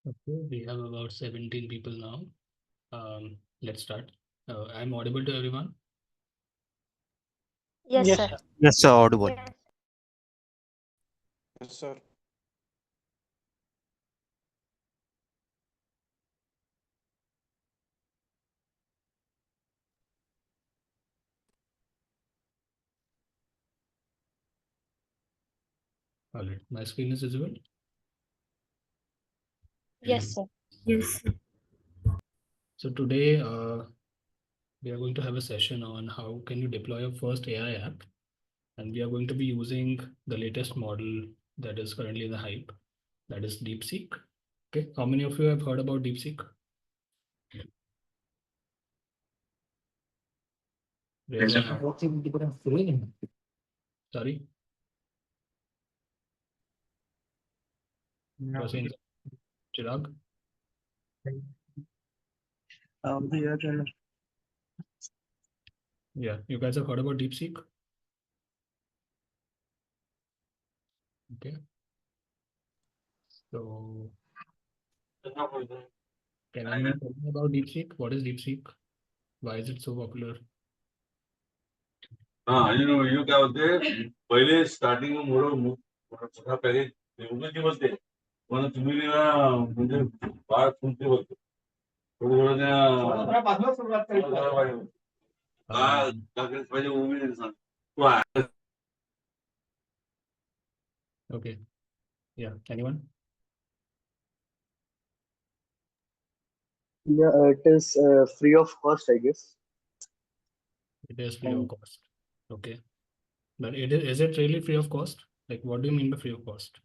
Okay, we have about 17 people now. Let's start. I'm audible to everyone. Yes, Yes, sir. sir. Yes, sir, audible. Yes, sir. All right, my screen is visible. Yes, sir. Yes. So today we are going to have a session on how can you deploy your first AI app, and we are going to be using the latest model that is currently in the hype, that is DeepSeek. Okay, how many of you have heard about DeepSeek? Raise your hand. Sorry, you are saying Chirag? Yeah, you guys have heard about DeepSeek? Okay, so can anyone tell me about DeepSeek? What is DeepSeek? Why is it so popular? you क्या होते पहिले starting मोठा पहिले एवढं बोलते पण तुम्ही म्हणजे बाळ तुमचे बोलतो थोडं पाहिजे उमेद सांग Okay, yeah, anyone? Yeah, it is free of cost, I guess. It is free of cost. Okay, but is it really free of cost? Like, what do you mean by free of cost?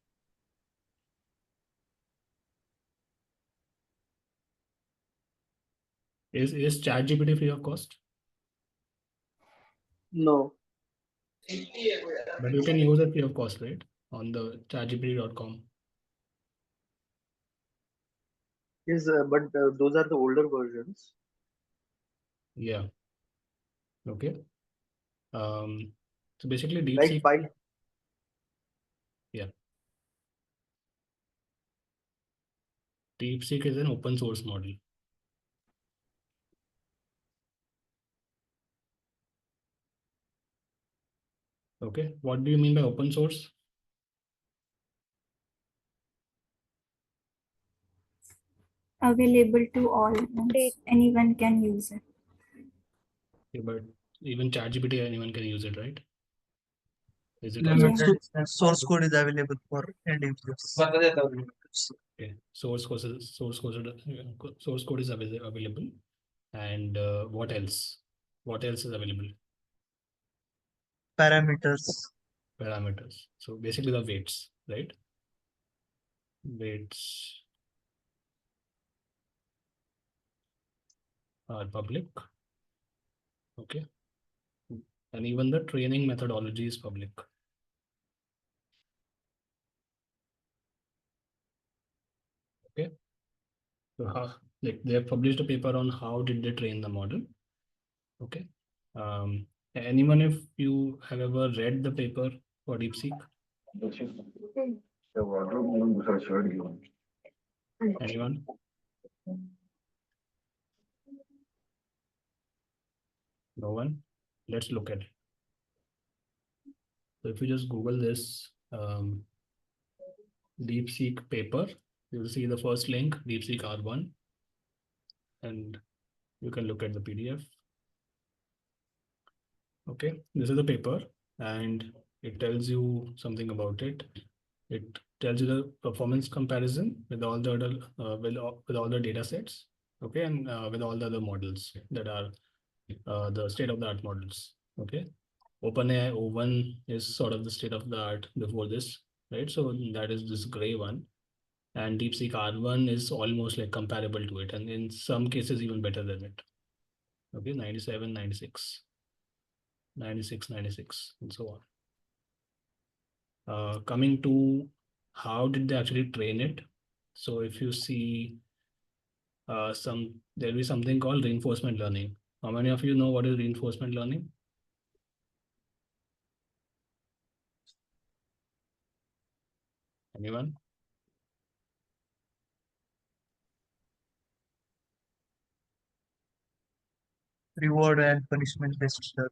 Is ChatGPT free of cost? No. But you can use it free of cost, right? On the chatgpt.com. Yes, but those are the older versions. Yeah. Okay. So basically Like DeepSeek, by yeah. DeepSeek is an open source model. Okay. What do you mean by open source? Available to all. Means anyone can use it. Okay, but even ChatGPT, anyone can use it, right? Is it Yeah. also Source code is available for end users. okay? Source code is available. And what else? What else is available? Parameters. Parameters. So basically the weights, right? Weights are public. Okay. And even the training methodology is public. Okay. So like they have published a paper on how did they train the model. Okay. Anyone, if you have ever read the paper for DeepSeek? Anyone? No one? Let's look at it. So if you just Google this DeepSeek paper, you'll see the first link, DeepSeek R1, and you can look at the PDF. Okay, this is the paper, and it tells you something about it. It tells you the performance comparison with all the other, with all the data sets. Okay, and with all the other models that are the state of the art models. Okay, OpenAI O1 is sort of the state of the art before this, right? So that is this gray one, and DeepSeek R1 is almost like comparable to it, and in some cases even better than it. Okay, 97, 96, 96, 96, and so on. Coming to how did they actually train it? So if you see there'll be something called reinforcement learning. How many of you know what is reinforcement learning? Anyone? reward and punishment based stuff.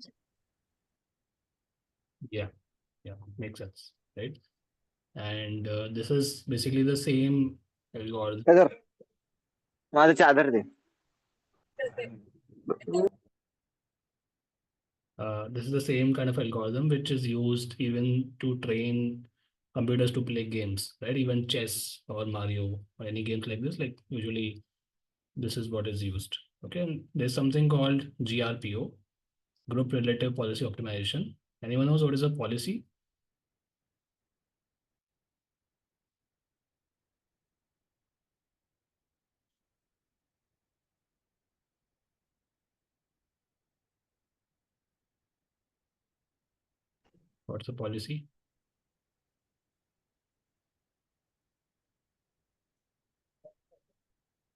Yeah, makes sense, right? And this is basically the same algorithm. Brother, माझं चादर दे. This is the same kind of algorithm which is used even to train computers to play games, right? Even chess or Mario or any games like this, like usually this is what is used. Okay, and there's something called GRPO, Group Relative Policy Optimization. Anyone knows what is a policy? What's a policy?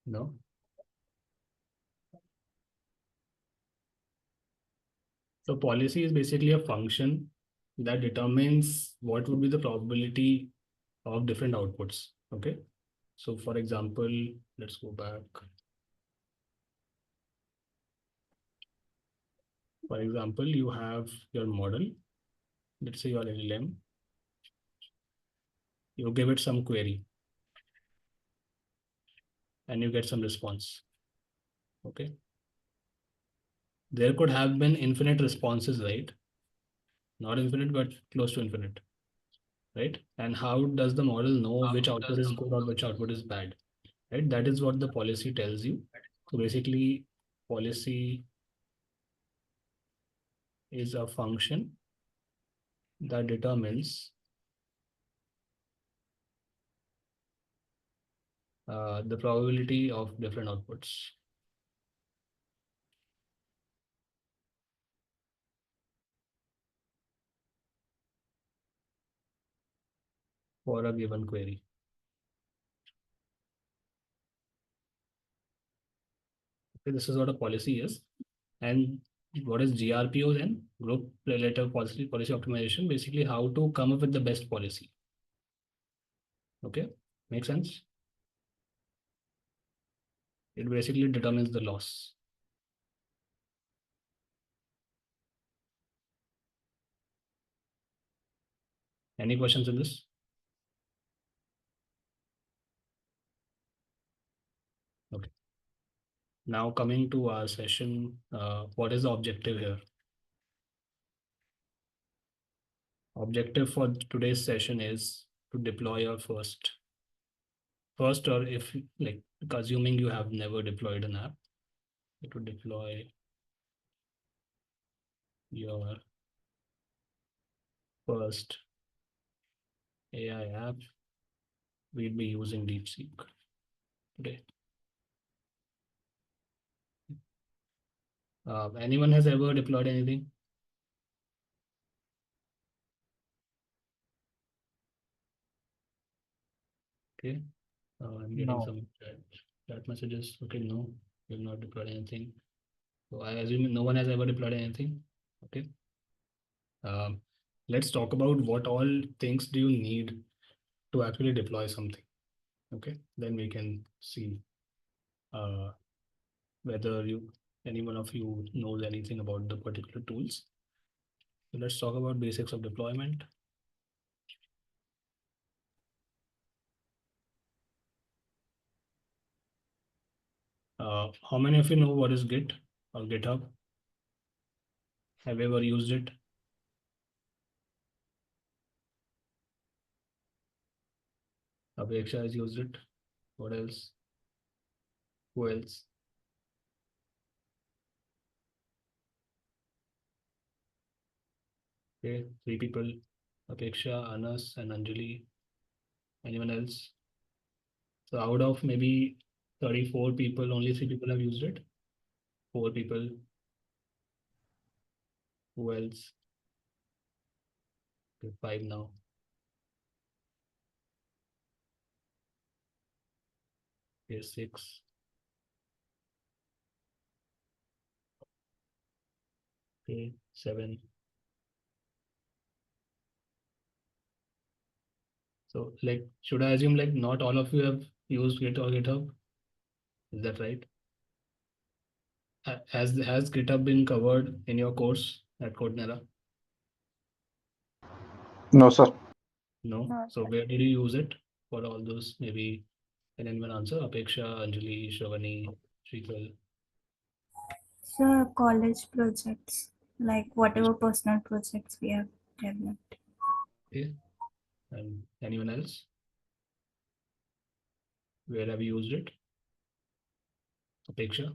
No. So policy is basically a function that determines what would be the probability of different outputs. Okay. So for example, let's go back. For example, you have your model, let's say your LLM, you give it some query and you get some response. Okay. There could have been infinite responses, right? Not infinite, but close to infinite, right? And how does the model know which output is good or which output is bad, right? That is what the policy tells you. So basically, policy is a function that determines the probability of different outputs. For a given query. Okay, this is what a policy is. And what is GRPO then? Group Relative Policy Optimization. Basically, how to come up with the best policy. Okay, make sense? It basically determines the loss. Any questions in this? Okay. Now coming to our session, what is the objective here? Objective for today's session is to deploy your first, or if like assuming you have never deployed an app, to deploy your first AI app, we'll be using DeepSeek today. Anyone has ever deployed anything? Okay. I'm getting No. some chat messages. Okay, no, you've not deployed anything. So I assume no one has ever deployed anything. Okay. Let's talk about what all things do you need to actually deploy something. Okay, then we can see whether any one of you knows anything about the particular tools. So let's talk about basics of deployment. How many of you know what is Git or GitHub? Have you ever used it? Apeksha has used it. What else? Who else? Okay, 3 people. Apeksha, Anas, and Anjali. Anyone else? So out of maybe 34 people, only 3 people have used it. 4 people. Who else? Okay, 5 now. Okay, 6. Okay, 7. So like, should I assume like not all of you have used Git or GitHub? Is that right? has GitHub been covered in your course at Codenera? No, sir. No. No, So where did you use it for all those? Maybe can anyone answer? Apeksha, Anjali, Shravani, Shrikal. so college projects, like whatever personal projects we have developed. Okay. And anyone else? Where have you used it? Apeksha?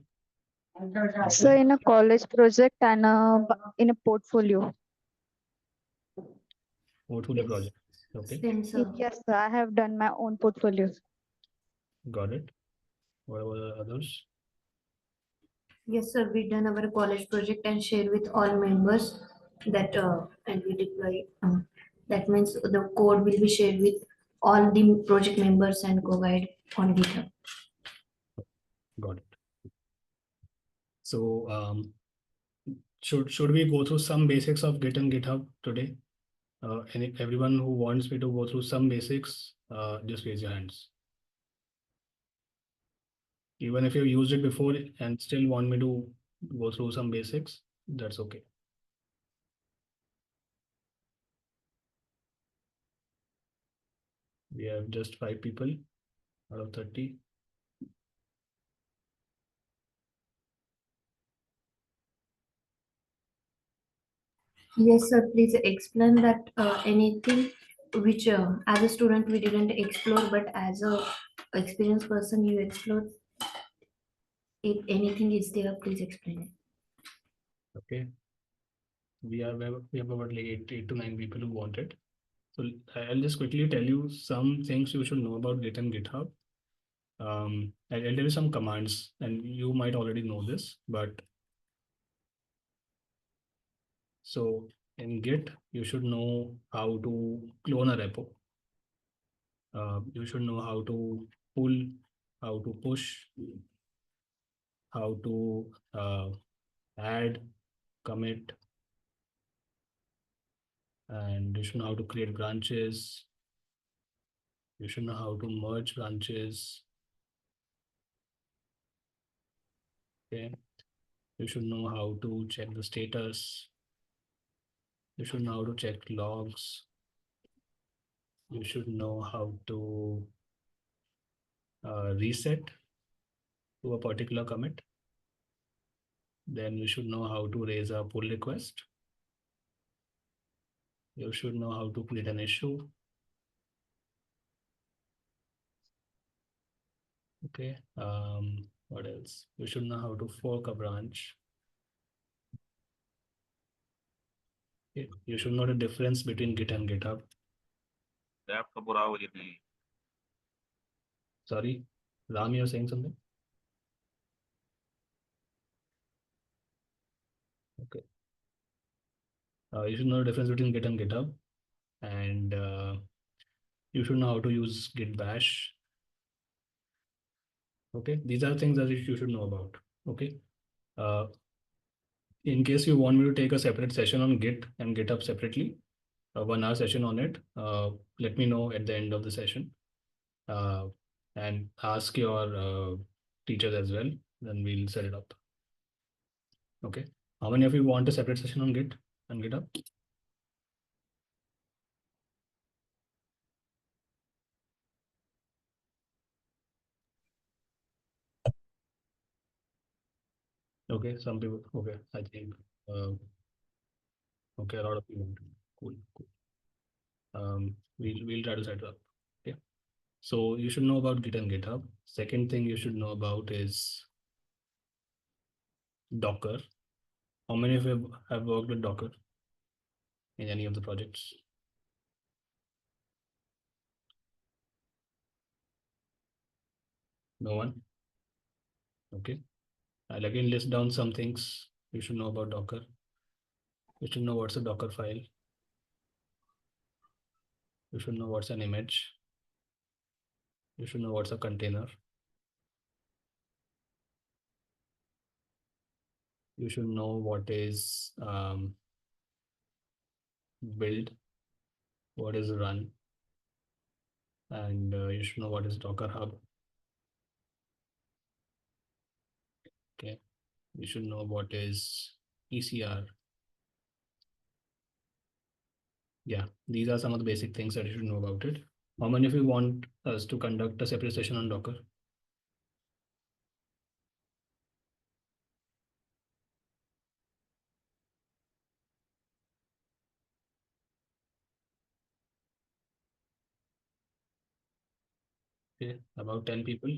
So in a college project and in a portfolio. Portfolio project. Okay, Same, sir. Yes, sir, I have done my own portfolio. got it. What about the others? Yes, sir. We done our college project and share with all members that and we deploy. That means the code will be shared with all the project members and co-guide on GitHub. Got it. So should we go through some basics of Git and GitHub today? Everyone who wants me to go through some basics, just raise your hands. Even if you've used it before and still want me to go through some basics, that's okay. We have just 5 people out of 30. Yes, sir. Please explain that anything which as a student we didn't explore, but as a experienced person you explored. If anything is there, please explain it. Okay. We have about like 8 to 9 people who want it. So I'll just quickly tell you some things you should know about Git and GitHub. I'll tell you some commands, and you might already know this, but so in Git, you should know how to clone a repo. You should know how to pull, how to push, how to add, commit, and you should know how to create branches. You should know how to merge branches. Okay. You should know how to check the status. You should know how to check logs. You should know how to reset to a particular commit. Then you should know how to raise a pull request. You should know how to create an issue. Okay. What else? You should know how to fork a branch. Okay. You should know the difference between Git and GitHub. Sorry, Ram, you're saying something? Okay. You should know the difference between Git and GitHub, and you should know how to use Git Bash. Okay, these are things that you should know about. Okay. In case you want me to take a separate session on Git and GitHub separately, a 1 hour session on it, let me know at the end of the session, and ask your teachers as well. Then we'll set it up. Okay. How many of you want a separate session on Git and GitHub? Okay, some people. Okay, I think. Okay, a lot of people. Cool, cool. We'll try to set it up. Okay. So you should know about Git and GitHub. Second thing you should know about is Docker. How many of you have worked with Docker in any of the projects? No one? Okay. I'll again list down some things you should know about Docker. You should know what's a Docker file. You should know what's an image. You should know what's a container. You should know what is build, what is run, and you should know what is Docker Hub. Okay. You should know what is ECR. Yeah, these are some of the basic things that you should know about it. How many of you want us to conduct a separate session on Docker? Okay, about 10 people.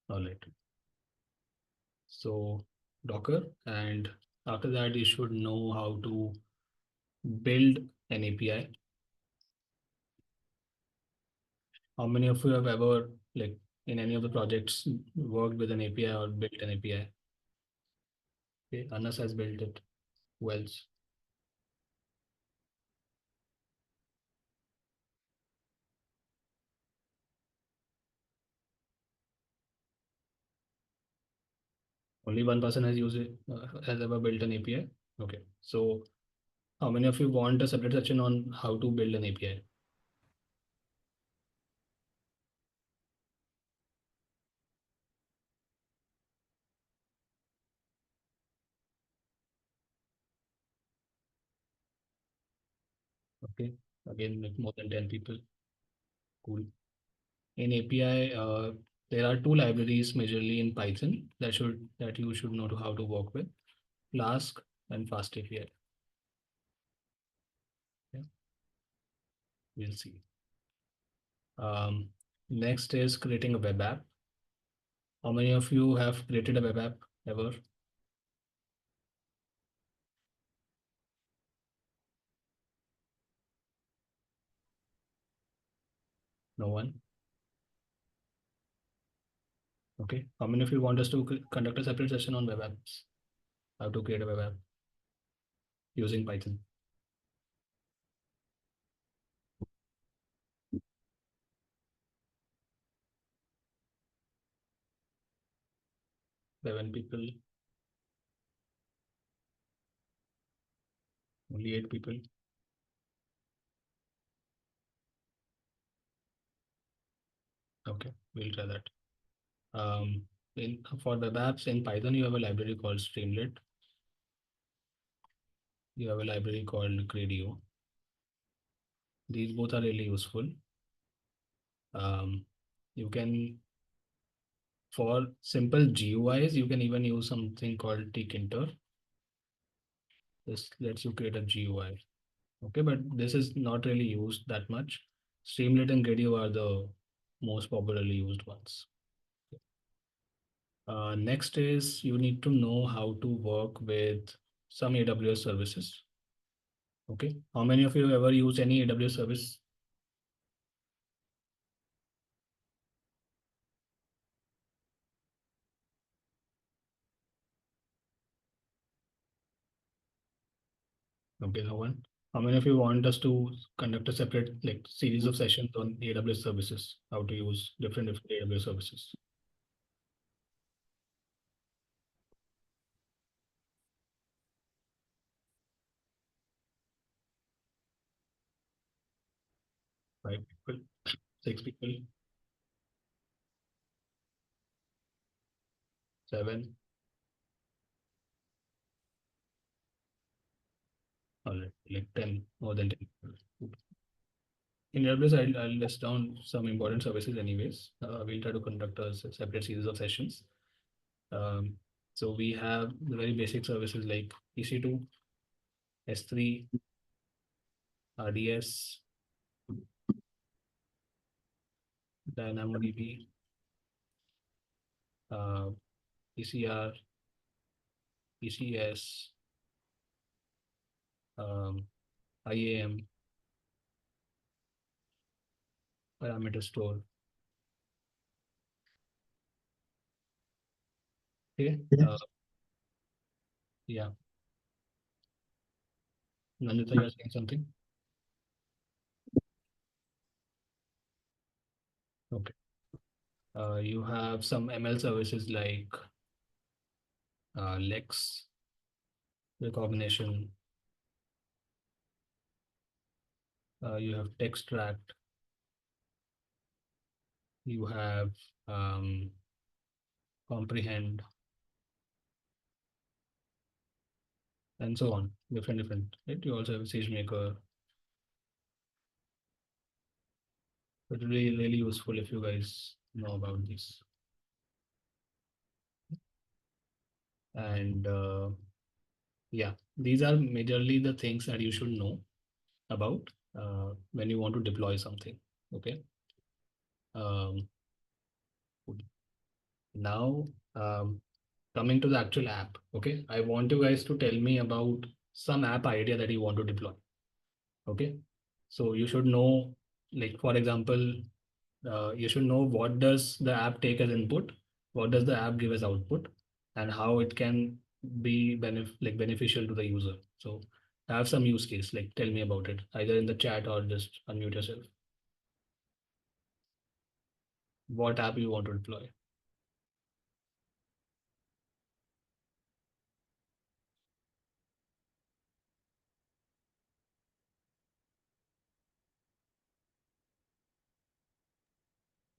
All right. So Docker, and after that you should know how to build an API. How many of you have ever, like, in any of the projects worked with an API or built an API? Okay, Anas has built it. Who else? Only one person has used it, has ever built an API. Okay, so how many of you want a separate section on how to build an API? Okay, again, like more than 10 people. Cool. In API, there are two libraries majorly in Python that you should know how to work with: Flask and Fast API. Yeah. We'll see. Next is creating a web app. How many of you have created a web app ever? No one? Okay. How many of you want us to conduct a separate session on web apps? How to create a web app using Python? Seven people. Only 8 people. Okay, we'll try that. For web apps in Python, you have a library called Streamlit. You have a library called Gradio. These both are really useful. You can, for simple GUIs, you can even use something called tkinter. This lets you create a GUI. Okay, but this is not really used that much. Streamlit and Gradio are the most popularly used ones. Next is you need to know how to work with some AWS services. Okay, how many of you ever used any AWS service? Okay, no one. How many of you want us to conduct a separate like series of sessions on AWS services? How to use different AWS services? Five people, 6 people, 7. All right, like 10, more than 10 people. In AWS, I'll list down some important services anyways. We'll try to conduct a separate series of sessions. So we have the very basic services like EC2, S3, RDS, DynamoDB, ECR, ECS, IAM, parameter store. Okay. Yeah. Nandita, you're saying something? Okay. You have some ML services like Lex, recognition. You have Textract. you have comprehend, and so on, different, right? You also have SageMaker. It will be really useful if you guys know about this. And yeah, these are majorly the things that you should know about when you want to deploy something. Okay. Now coming to the actual app. Okay, I want you guys to tell me about some app idea that you want to deploy. Okay, so you should know, like for example, you should know what does the app take as input, what does the app give as output, and how it can be beneficial to the user. So have some use case, like tell me about it, either in the chat or just unmute yourself. What app you want to deploy?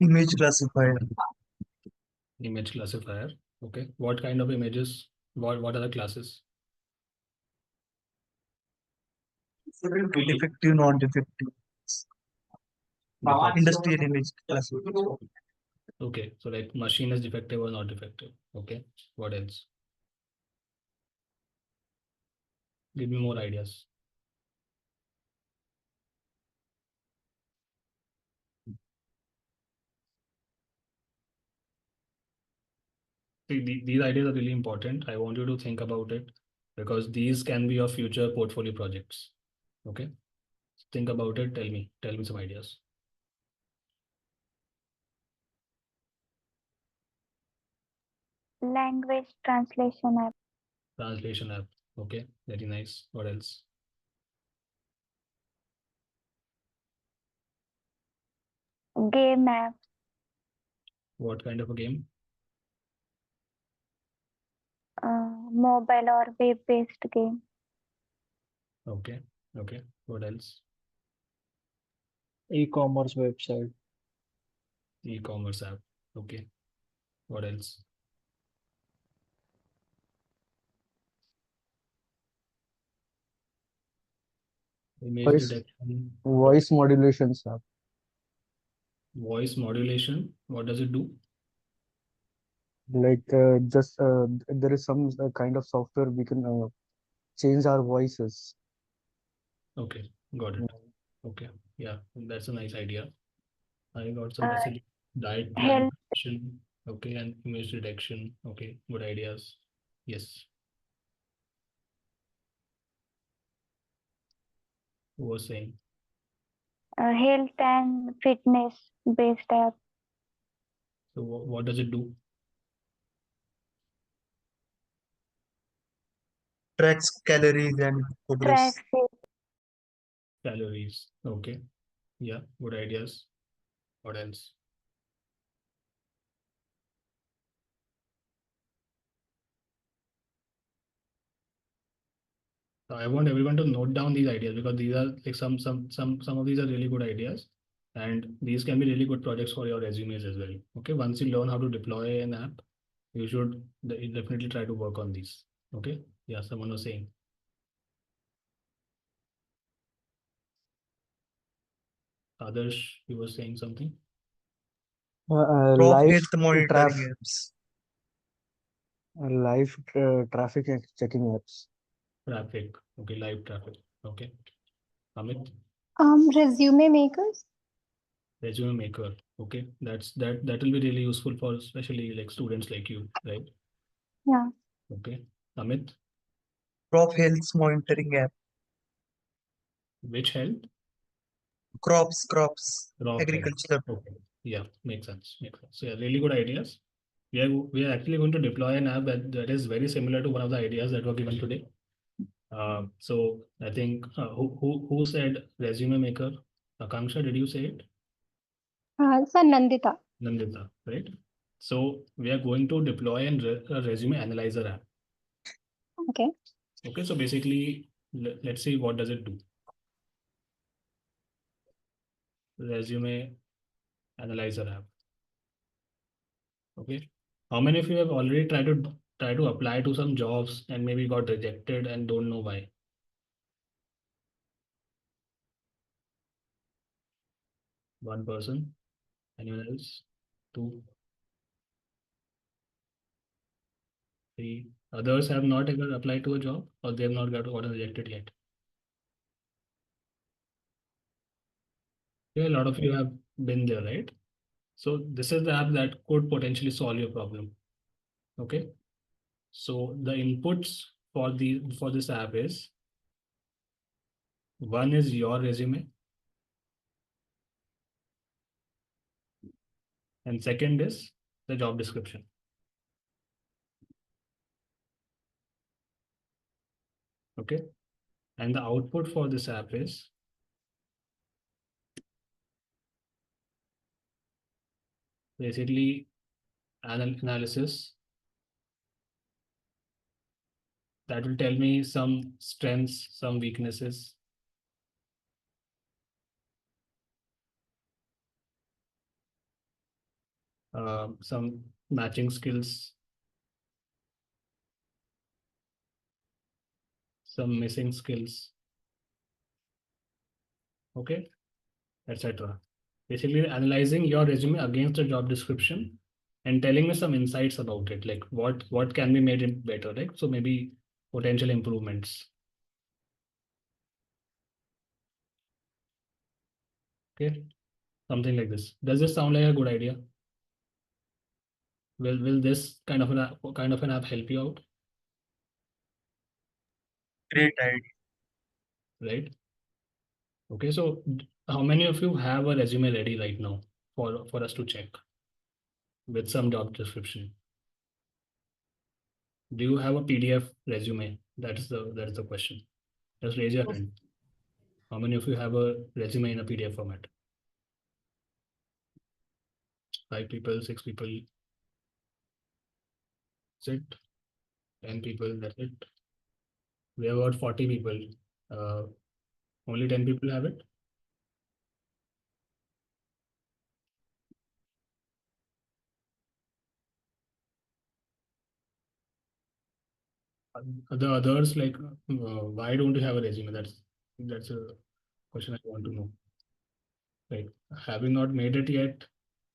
Image classifier. Image classifier. Okay, what kind of images? What are the classes? Defective, non-defective. Defective. Industrial image classifier. Okay, so like machine is defective or not defective. Okay, what else? Give me more ideas. See, these ideas are really important. I want you to think about it because these can be your future portfolio projects. Okay, think about it. Tell me some ideas. Language translation app. Translation app. Okay, very nice. What else? Game app. What kind of a game? Mobile or web-based game. Okay, okay. What else? E-commerce website. E-commerce app. Okay. What else? Image Voice- detection. Voice modulation app. Voice modulation. What does it do? Like there is some kind of software we can change our voices. Okay, got it. Okay, yeah, that's a nice idea. I got some Uh, message. Diet plan detection. Okay, and image detection. Okay, good ideas. Yes. Who was saying? Health and fitness based app. So what does it do? Tracks calories and progress. Tracks it. Calories. Okay. Yeah, good ideas. What else? So I want everyone to note down these ideas because these are like some of these are really good ideas, and these can be really good projects for your resumes as well. Okay, once you learn how to deploy an app, you should definitely try to work on these. Okay, yeah, someone was saying. Adarsh, you were saying something. Crop Live health monitoring apps. live traffic checking apps. Traffic. Okay, live traffic. Okay. Amit, Resume makers. resume maker. Okay, that will be really useful for especially like students like you, right? Yeah. Okay. Amit, Crop health monitoring app. which health? Crops. Crop health. Agriculture. Okay. Yeah, makes sense. So yeah, really good ideas. We are actually going to deploy an app that is very similar to one of the ideas that were given today. So I think who said resume maker? Akanksha, did you say it? Sir, Nandita. Nandita, right? So we are going to deploy a resume analyzer app. Okay. Okay, so basically, let's see what does it do. Resume analyzer app. Okay. How many of you have already tried to apply to some jobs and maybe got rejected and don't know why? One person. Anyone else? Two, three. Others have not ever applied to a job or they have not gotten rejected yet. Yeah, a lot of you have been there, right? So this is the app that could potentially solve your problem. Okay. So the inputs for this app is, one is your resume, and second is the job description. Okay. And the output for this app is basically analysis that will tell me some strengths, some weaknesses, some matching skills, some missing skills, okay, etc. Basically analyzing your resume against the job description and telling me some insights about it, like what can be made it better, like so maybe potential improvements. Okay, something like this. Does this sound like a good idea? Will this kind of an app help you out? Great idea. Right? Okay, so how many of you have a resume ready right now for us to check with some job description? Do you have a PDF resume? That's the question. Just raise your hand. How many of you have a resume in a PDF format? 5 people, 6 people. That's it. 10 people, that's it. We have about 40 people. Only 10 people have it. The others, like, why don't you have a resume? That's a question I want to know. Like, have you not made it yet,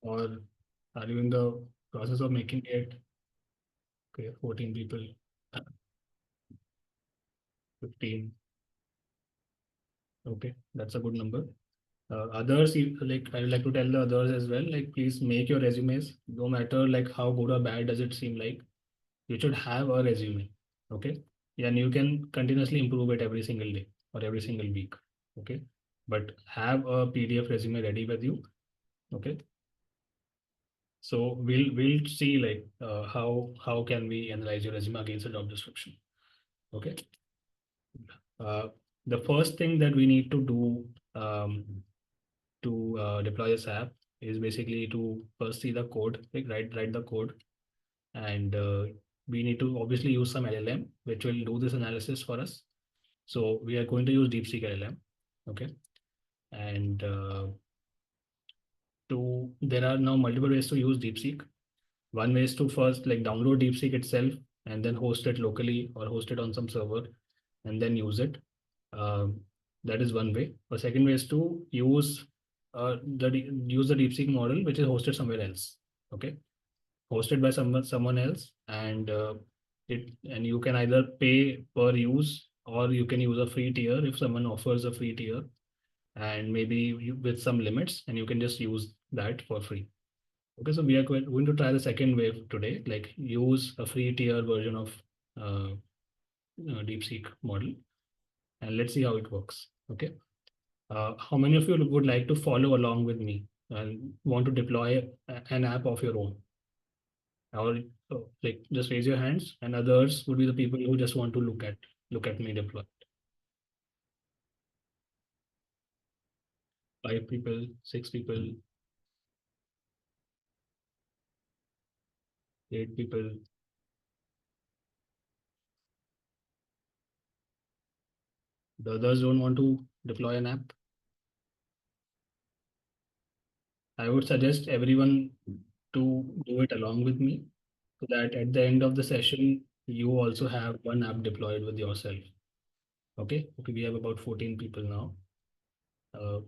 or are you in the process of making it? Okay, 14 people, 15. Okay, that's a good number. Others, like I would like to tell the others as well, like please make your resumes, no matter like how good or bad does it seem like, you should have a resume. Okay. Yeah, and you can continuously improve it every single day or every single week. Okay. But have a PDF resume ready with you. Okay. So we'll see like how can we analyze your resume against a job description. Okay. Uh, the first thing that we need to do to deploy this app is basically to first see the code, like write the code, and we need to obviously use some LLM which will do this analysis for us. So we are going to use DeepSeek LLM, okay, and there are now multiple ways to use DeepSeek. One way is to first like download DeepSeek itself and then host it locally or host it on some server and then use it. That is one way. The second way is to use use the DeepSeek model which is hosted somewhere else. Okay, hosted by someone else, and you can either pay per use or you can use a free tier if someone offers a free tier, and maybe with some limits, and you can just use that for free. Okay, so we are going to try the second wave today, like use a free tier version of DeepSeek model, and let's see how it works. Okay. How many of you would like to follow along with me and want to deploy an app of your own? Or like just raise your hands, and others would be the people who just want to look at me deploy. 5 people, 6 people, 8 people. The others don't want to deploy an app. I would suggest everyone to do it along with me, so that at the end of the session, you also have one app deployed with yourself. Okay, we have about 14 people now.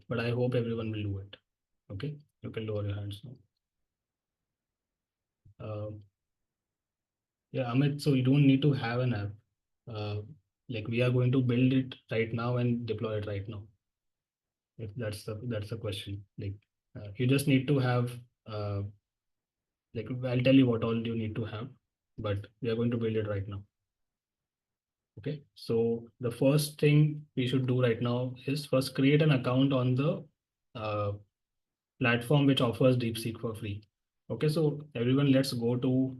But I hope everyone will do it. Okay, you can lower your hands now. Yeah, Amit, so you don't need to have an app. Like we are going to build it right now and deploy it right now. If that's the question. Like you just need to have like I'll tell you what all you need to have, but we are going to build it right now. Okay, so the first thing we should do right now is first create an account on the platform which offers DeepSeek for free. Okay, so everyone, let's go to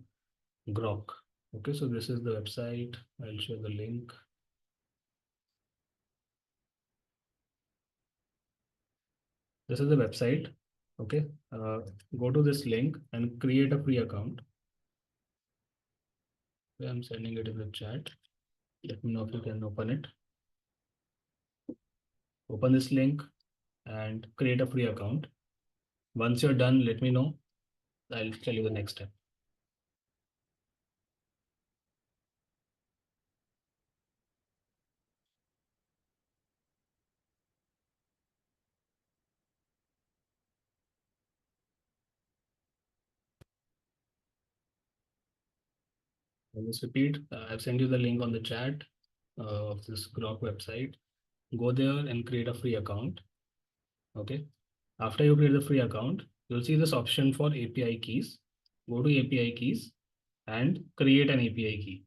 Grok. Okay, so this is the website. I'll share the link. This is the website. Okay, go to this link and create a free account. Okay, I'm sending it in the chat. Let me know if you can open it. Open this link and create a free account. Once you're done, let me know. I'll tell you the next step. I'll just repeat. I've sent you the link on the chat of this Grok website. Go there and create a free account. Okay. After you create the free account, you'll see this option for API keys. Go to API keys and create an API key.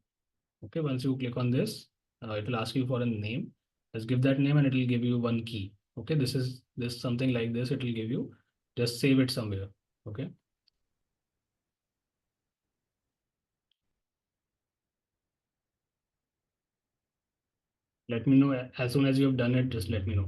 Okay. Once you click on this, it will ask you for a name. Just give that name and it will give you one key. Okay. This is something like this. It will give you. Just save it somewhere. Okay. Let me know as soon as you have done it. Just let me know.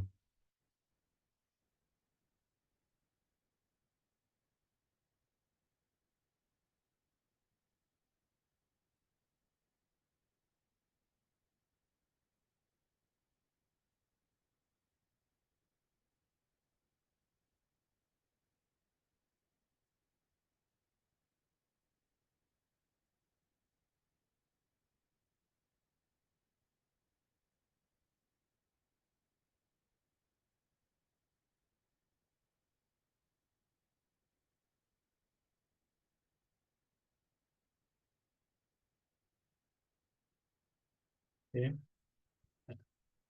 Okay.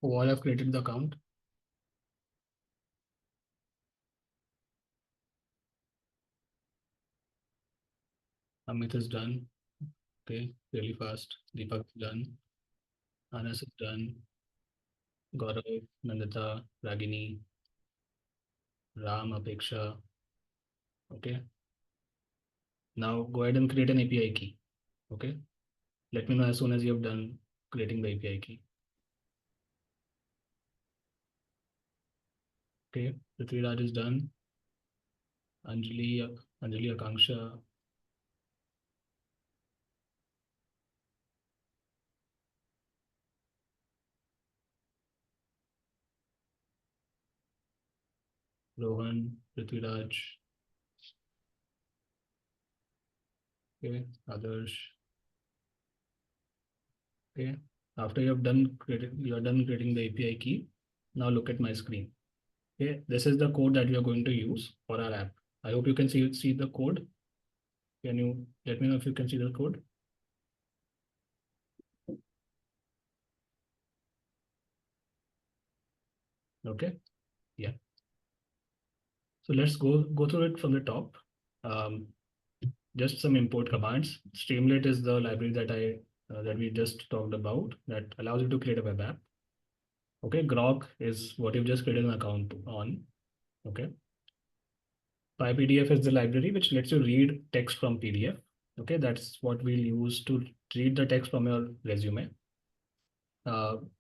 Who all have created the account? Amit is done. Okay, really fast. Deepak is done. Anas is done. Gaurav, Nandita, Ragini, Ram, Apeksha. Okay. Now go ahead and create an API key. Okay. Let me know as soon as you have done creating the API key. Okay. Prithviraj is done. Anjali, Akanksha. Rohan, Prithviraj. Okay. Others. Okay. After you are done creating the API key. Now look at my screen. Okay. This is the code that we are going to use for our app. I hope you can see the code. Can you let me know if you can see the code? Okay. Yeah. So let's go through it from the top. Just some import commands. Streamlit is the library that we just talked about that allows you to create a web app. Okay. Grok is what you've just created an account on. Okay. PyPDF is the library which lets you read text from PDF. Okay. That's what we'll use to read the text from your resume.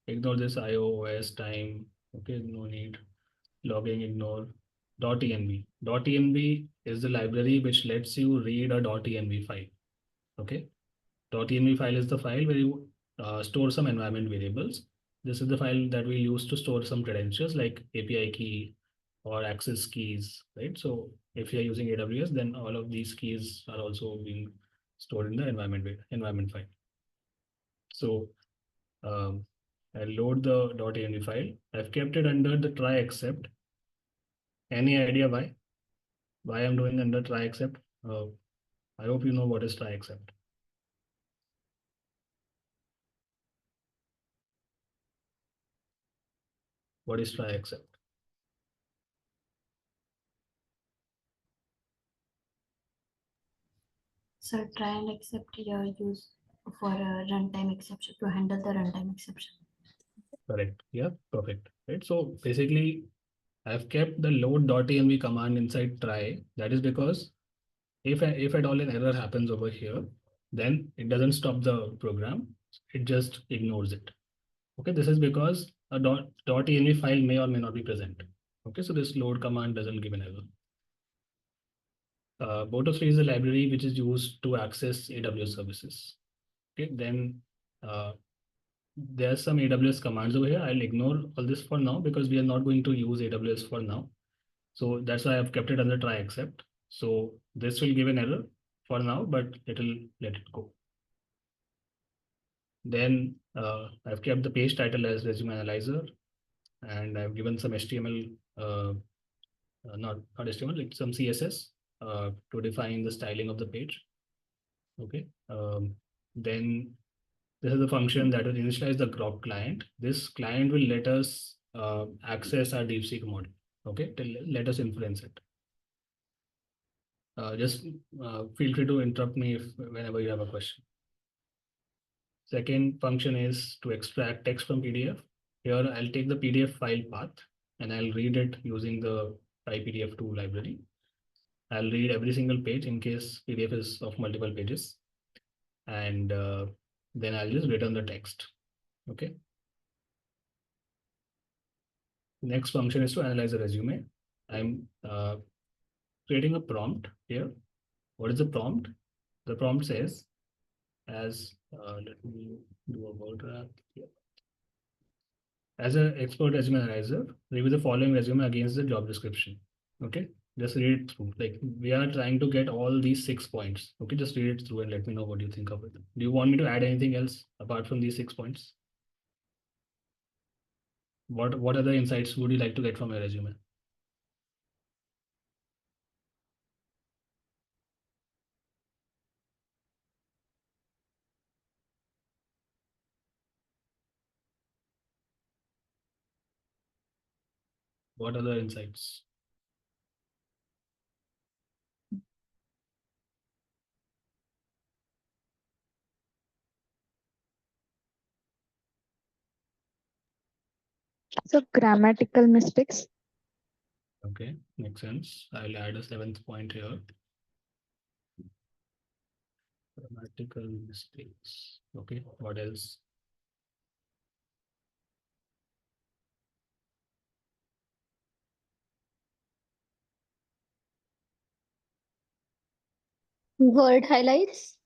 Ignore this iOS time. Okay. No need. Logging, ignore. .env. .env is the library which lets you read a .env file. Okay. .env file is the file where you store some environment variables. This is the file that we use to store some credentials like API key, or access keys, right? So if you're using AWS, then all of these keys are also being stored in the environment file. So I'll load the .env file. I've kept it under the try except. Any idea why? Why I'm doing under try except? I hope you know what is try except. What is try except? So try and accept your use for a runtime exception to handle the runtime exception. Correct. Yeah, perfect. Right. So basically, I've kept the load.env command inside try. That is because if at all an error happens over here, then it doesn't stop the program. It just ignores it. Okay, this is because a .env file may or may not be present. Okay, so this load command doesn't give an error. Boto3 is a library which is used to access AWS services. Okay, then there are some AWS commands over here. I'll ignore all this for now because we are not going to use AWS for now. So that's why I've kept it under try except. So this will give an error for now, but it will let it go. Then I've kept the page title as resume analyzer, and I've given some HTML, not HTML, like some CSS to define the styling of the page. Okay. Then this is the function that will initialize the Grok client. This client will let us access our DeepSeek model. Okay, let us inference it. Just feel free to interrupt me whenever you have a question. Second function is to extract text from PDF. Here I'll take the PDF file path and I'll read it using the PyPDF2 library. I'll read every single page in case PDF is of multiple pages. And then I'll just return the text. Okay. Next function is to analyze a resume. I'm creating a prompt here. What is the prompt? The prompt says, let me do a word wrap here. As an expert resume analyzer, review the following resume against the job description. Okay, just read it through. Like we are trying to get all these 6 points. Okay, just read it through and let me know what you think of it. Do you want me to add anything else apart from these 6 points? What other insights would you like to get from your resume? What other insights? So grammatical mistakes. Okay, makes sense. I'll add a 7th point here. Grammatical mistakes. Okay, what else? Word highlights.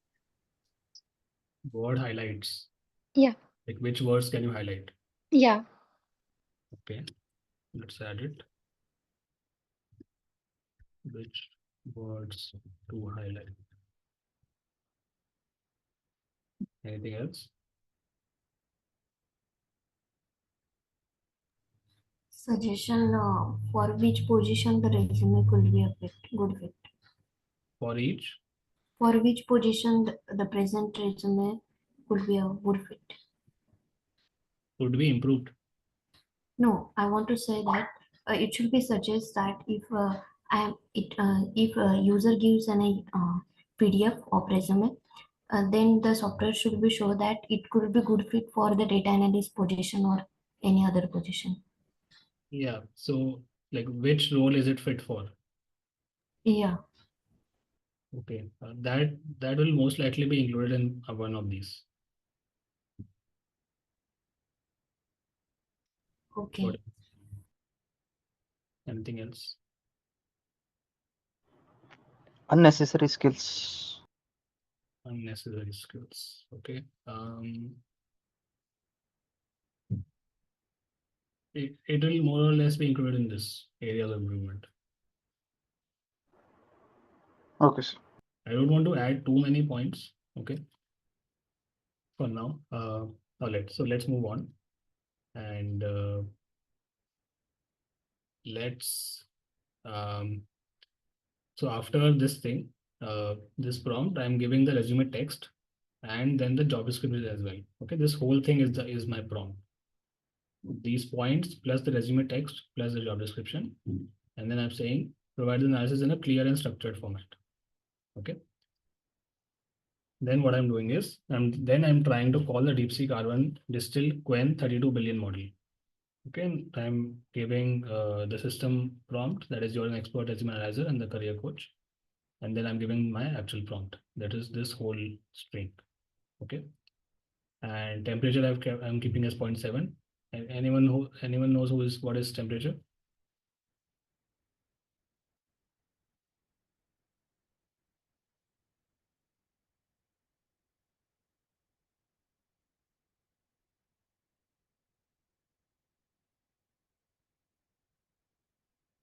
Word highlights. Yeah. Like which words can you highlight? Yeah. Okay, let's add it. Which words to highlight? Anything else? Suggestion for which position the resume could be a good fit. For each? For which position the present resume could be a good fit. Could be improved. No, I want to say that it should be suggest that if if a user gives an PDF of resume, then the software should be sure that it could be good fit for the data analyst position or any other position. Yeah. So like which role is it fit for? Yeah. Okay. That will most likely be included in one of these. Okay. What- Anything else? Unnecessary skills. Unnecessary skills. Okay. it will more or less be included in this areas of improvement. Okay, sir. I don't want to add too many points. Okay. For now, so let's move on, and let's so after this thing, this prompt, I'm giving the resume text and then the job description as well. Okay, this whole thing is my prompt. These points plus the resume text plus the job description, and then I'm saying provide the analysis in a clear and structured format. Okay. Then what I'm doing is I'm trying to call the DeepSeek R1 Distill Qwen 32 billion model. Okay, and I'm giving the system prompt, that is you're an expert resume analyzer and the career coach. And then I'm giving my actual prompt, that is this whole string. Okay. And temperature I'm keeping as 0.7. And anyone knows what is temperature?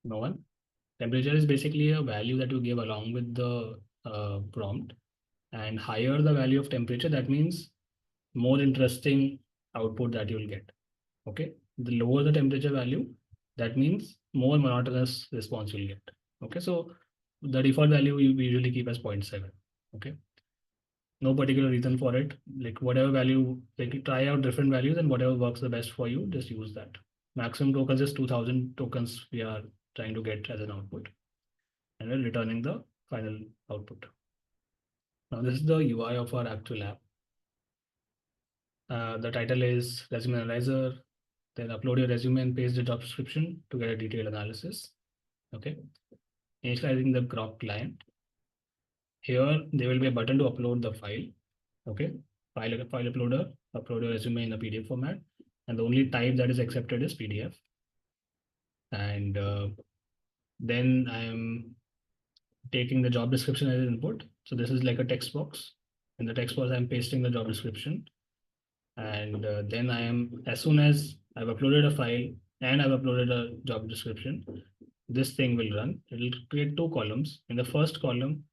No one? Temperature is basically a value that you give along with the prompt, and higher the value of temperature, that means more interesting output that you'll get. Okay. The lower the temperature value, that means more monotonous response you'll get. Okay. So the default value we usually keep as 0.7. Okay. No particular reason for it. Like whatever value, like you try out different values and whatever works the best for you, just use that. Maximum tokens is 2000 tokens we are trying to get as an output. And we're returning the final output. Now this is the UI of our actual app. The title is Resume Analyzer. Then upload your resume and paste the job description to get a detailed analysis. Okay. Initializing the Grok client. Here there will be a button to upload the file. Okay. File uploader, upload your resume in a PDF format. And the only type that is accepted is PDF. And then I'm taking the job description as input. So this is like a text box. In the text box, I'm pasting the job description. And then as soon as I've uploaded a file and I've uploaded a job description, this thing will run. It will create two columns. In the first column,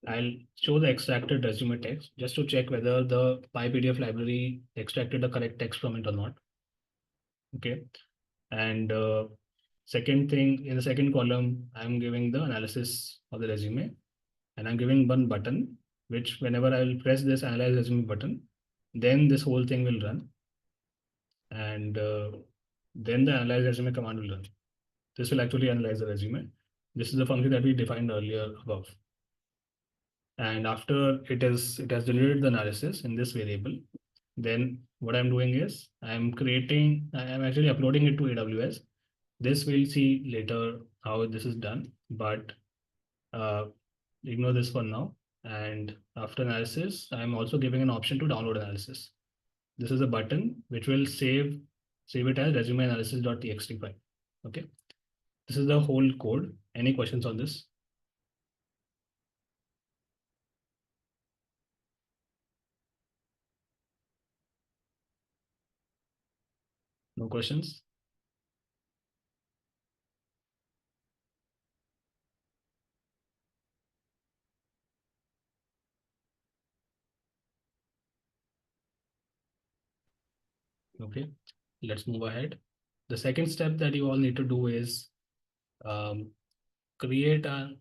I'll show the extracted resume text just to check whether the PyPDF library extracted the correct text from it or not. Okay. And second thing, in the second column, I'm giving the analysis of the resume, and I'm giving one button, which whenever I will press this analyze resume button, then this whole thing will run. And then the analyze resume command will run. This will actually analyze the resume. This is the function that we defined earlier above. And after it has generated the analysis in this variable, then what I'm doing is I'm actually uploading it to AWS. This we'll see later how this is done, but ignore this for now. And after analysis, I'm also giving an option to download analysis. This is a button which will save it as resume analysis.txt file. Okay. This is the whole code. Any questions on this? No questions? Okay, let's move ahead. The second step that you all need to do is create a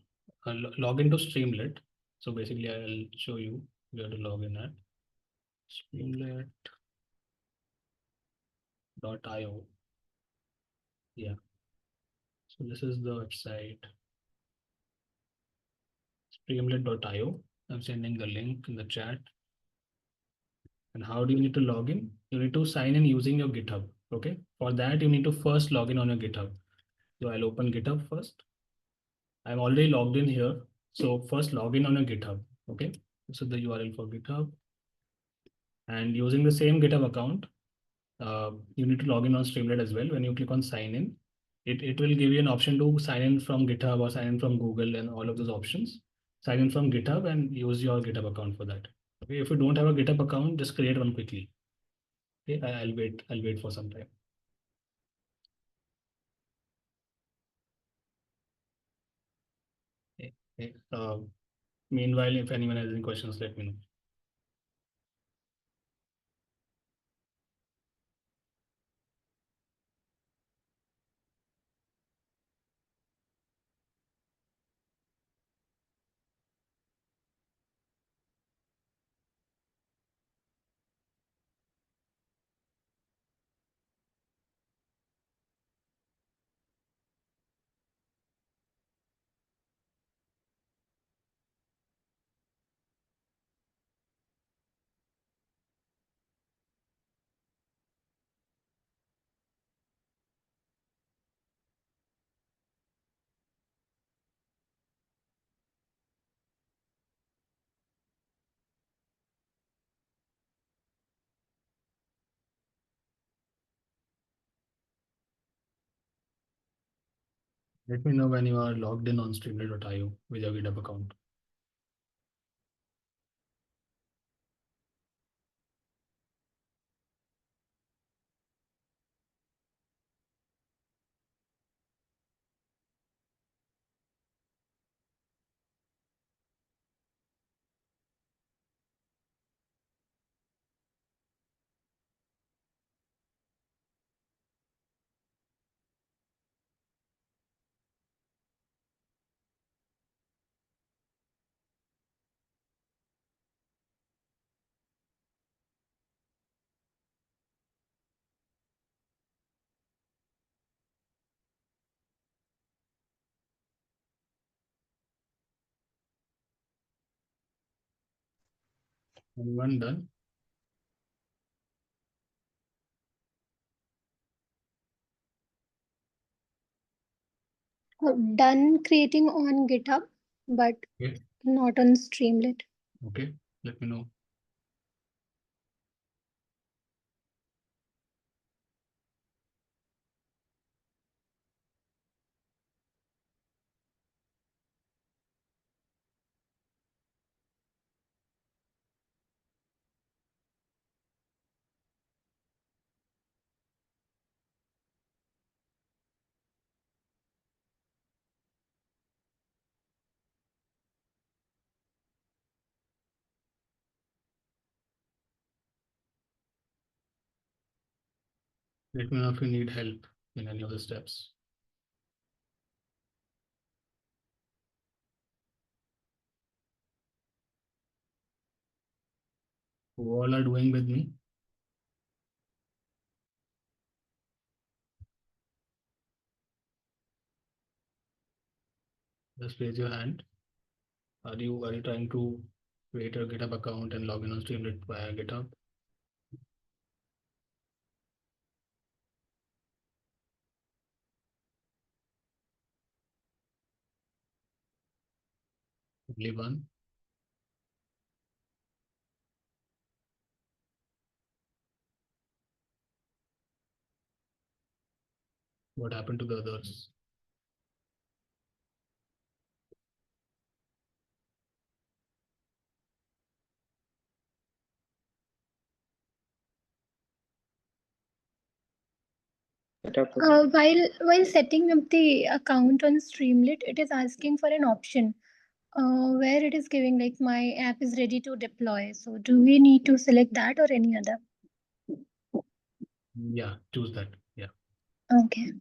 login to Streamlit. So basically I'll show you where to log in at streamlit.io. Yeah. So this is the website, streamlit.io. I'm sending the link in the chat. And how do you need to log in? You need to sign in using your GitHub. Okay. For that, you need to first log in on your GitHub. So I'll open GitHub first. I'm already logged in here. So first log in on your GitHub. Okay. This is the URL for GitHub. And using the same GitHub account, you need to log in on Streamlit as well. When you click on sign in, it will give you an option to sign in from GitHub or sign in from Google and all of those options. Sign in from GitHub and use your GitHub account for that. Okay, if you don't have a GitHub account, just create one quickly. Okay, I'll wait for some time. Okay. Meanwhile, if anyone has any questions, let me know. Let me know when you are logged in on Streamlit.io with your GitHub account. Anyone done? Done creating on GitHub, but Okay. not on Streamlit. Okay. Let me know. Let me know if you need help in any of the steps. Who all are doing with me? Just raise your hand. Are you trying to create a GitHub account and log in on Streamlit via GitHub? Only one. What happened to the others? While setting up the account on Streamlit, it is asking for an option where it is giving like my app is ready to deploy. So do we need to select that or any other? Yeah, choose that. Yeah. Okay.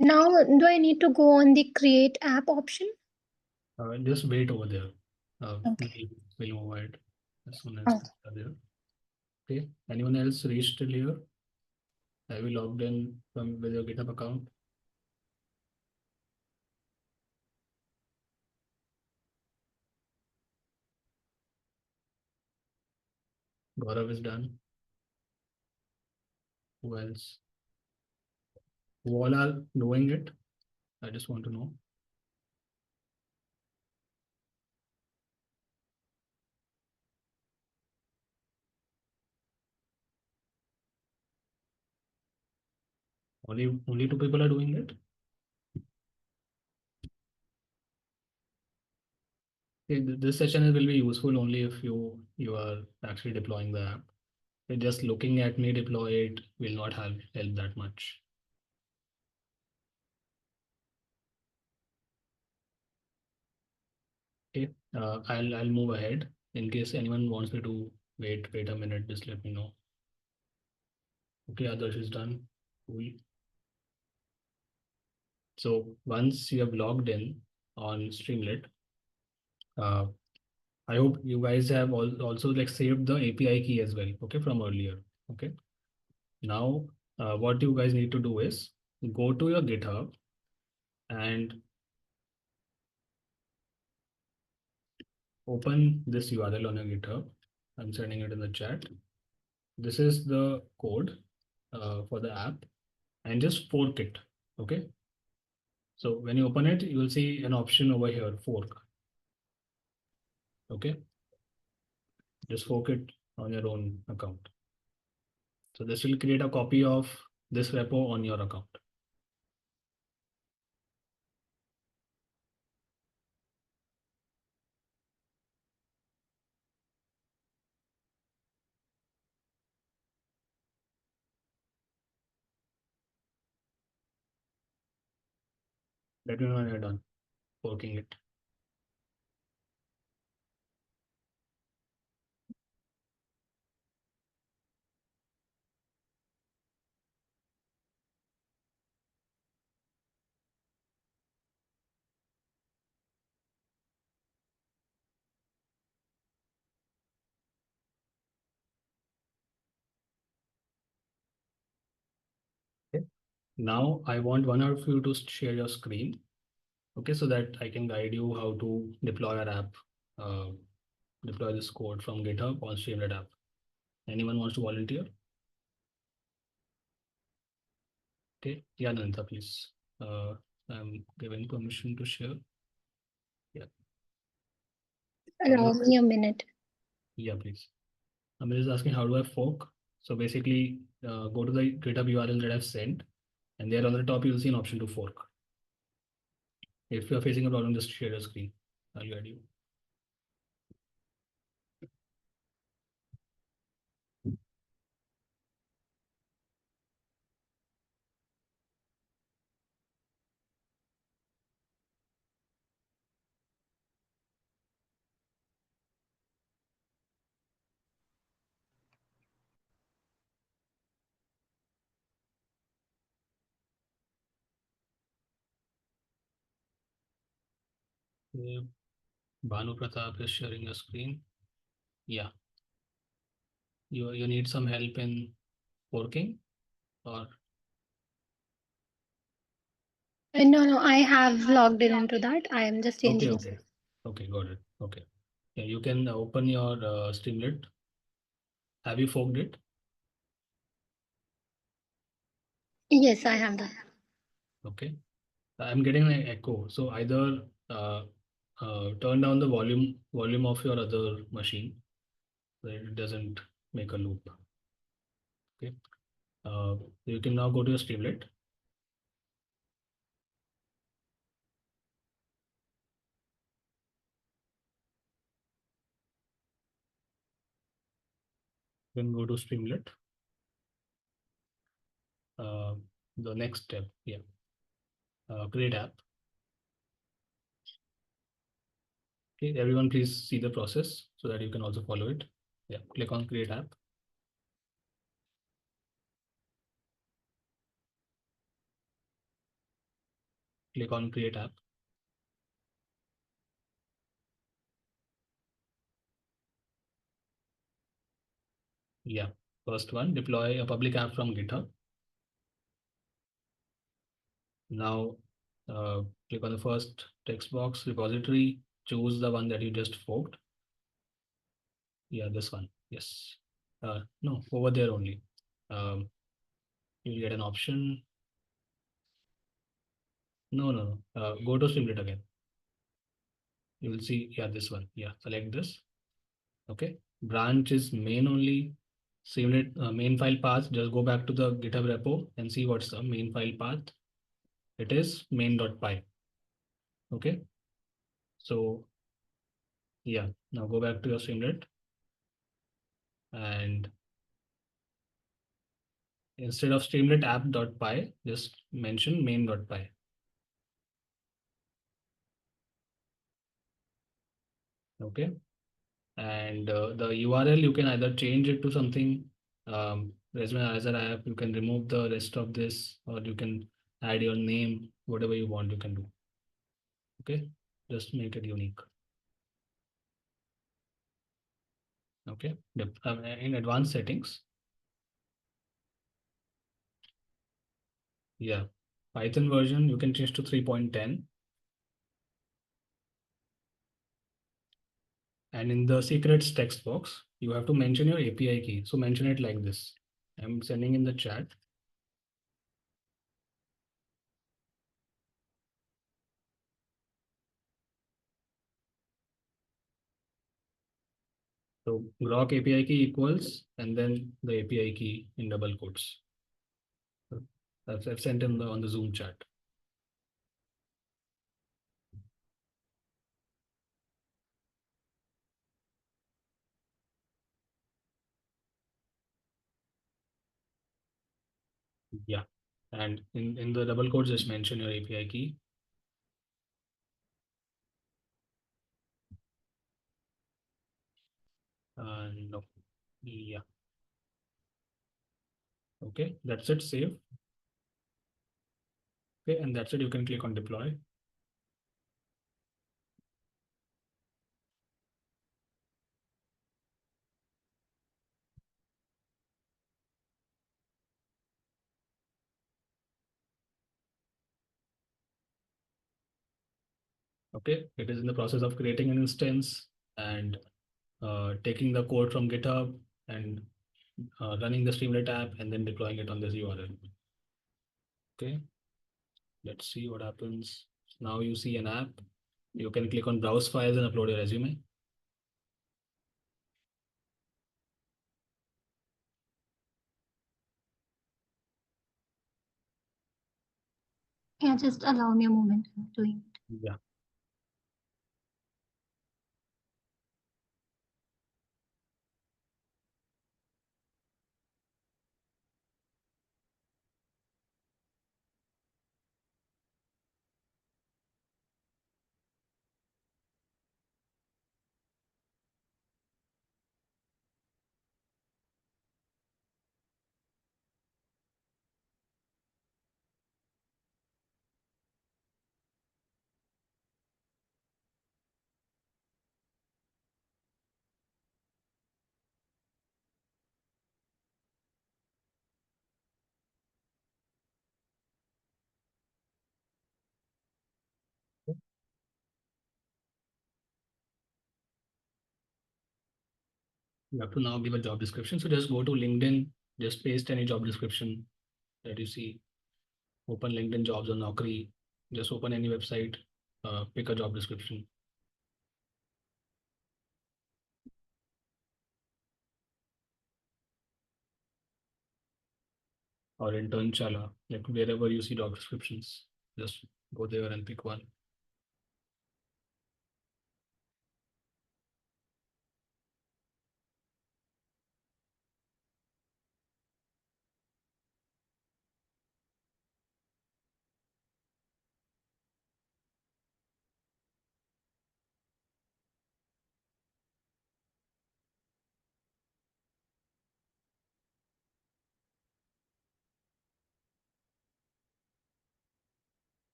Now, do I need to go on the create app option? Just wait over there. Okay. We'll move ahead as soon as Okay. they're there. Okay. Anyone else reached till here? Have you logged in from with your GitHub account? Gaurav is done. Who else? Who all are knowing it? I just want to know. Only 2 people are doing it. Okay, this session will be useful only if you are actually deploying the app. Just looking at me deploy it will not help that much. Okay, I'll move ahead. In case anyone wants me to wait a minute, just let me know. Okay, Adarsh is done. Cool. So once you have logged in on Streamlit, I hope you guys have also like saved the API key as well. Okay, from earlier. Okay. Now, what you guys need to do is go to your GitHub and open this URL on your GitHub. I'm sending it in the chat. This is the code for the app and just fork it. Okay. So when you open it, you will see an option over here, fork. Okay. Just fork it on your own account. So this will create a copy of this repo on your account. Let me know when you're done forking it. Okay. Now I want one of you to share your screen. Okay, so that I can guide you how to deploy our app, deploy this code from GitHub on Streamlit app. Anyone wants to volunteer? Okay, yeah, Nandita, please. I'm giving permission to share. Yeah. Allow me a minute. Yeah, please. I'm just asking how do I fork? So basically, go to the GitHub URL that I've sent, and there on the top you'll see an option to fork. If you're facing a problem, just share your screen. I'll guide you. Bhanu Pratap is sharing your screen. Yeah. You need some help in forking or No, I have logged in into that. I am just changing. Okay, got it. Okay. Yeah, you can open your Streamlit. Have you forked it? Yes, I have that. Okay. I'm getting an echo. So either turn down the volume of your other machine so it doesn't make a loop. Okay. You can now go to your Streamlit. Then go to Streamlit. The next step, yeah. Create app. Okay, everyone please see the process so that you can also follow it. Yeah, click on create app. Click on create app. Yeah, first one, deploy a public app from GitHub. Now click on the first text box repository, choose the one that you just forked. Yeah, this one. Yes. No, over there only. You'll get an option. No. Go to Streamlit again. You will see, yeah, this one. Yeah, select this. Okay. Branch is main only. Streamlit main file path, just go back to the GitHub repo and see what's the main file path. It is main.py. Okay. So yeah, now go back to your Streamlit and instead of Streamlit app.py, just mention main.py. Okay. And the URL, you can either change it to something resume analyzer app, you can remove the rest of this, or you can add your name, whatever you want, you can do. Okay, just make it unique. Okay, in advanced settings, yeah, Python version you can change to 3.10. And in the secrets text box, you have to mention your API key. So mention it like this. I'm sending in the chat. So Grok API key equals, and then the API key in double quotes. So I've sent him on the Zoom chat. Yeah. And in the double quotes, just mention your API key. No. Yeah. Okay, that's it. Save. Okay, and that's it. You can click on deploy. Okay, it is in the process of creating an instance and taking the code from GitHub and running the Streamlit app and then deploying it on this URL. Okay, let's see what happens. Now you see an app. You can click on browse files and upload your resume. Yeah, just allow me a moment. I'm doing it. Yeah. You have to now give a job description. So just go to LinkedIn, just paste any job description that you see. Open LinkedIn jobs or Naukri. Just open any website, pick a job description. Or Internchala, like wherever you see job descriptions, just go there and pick one.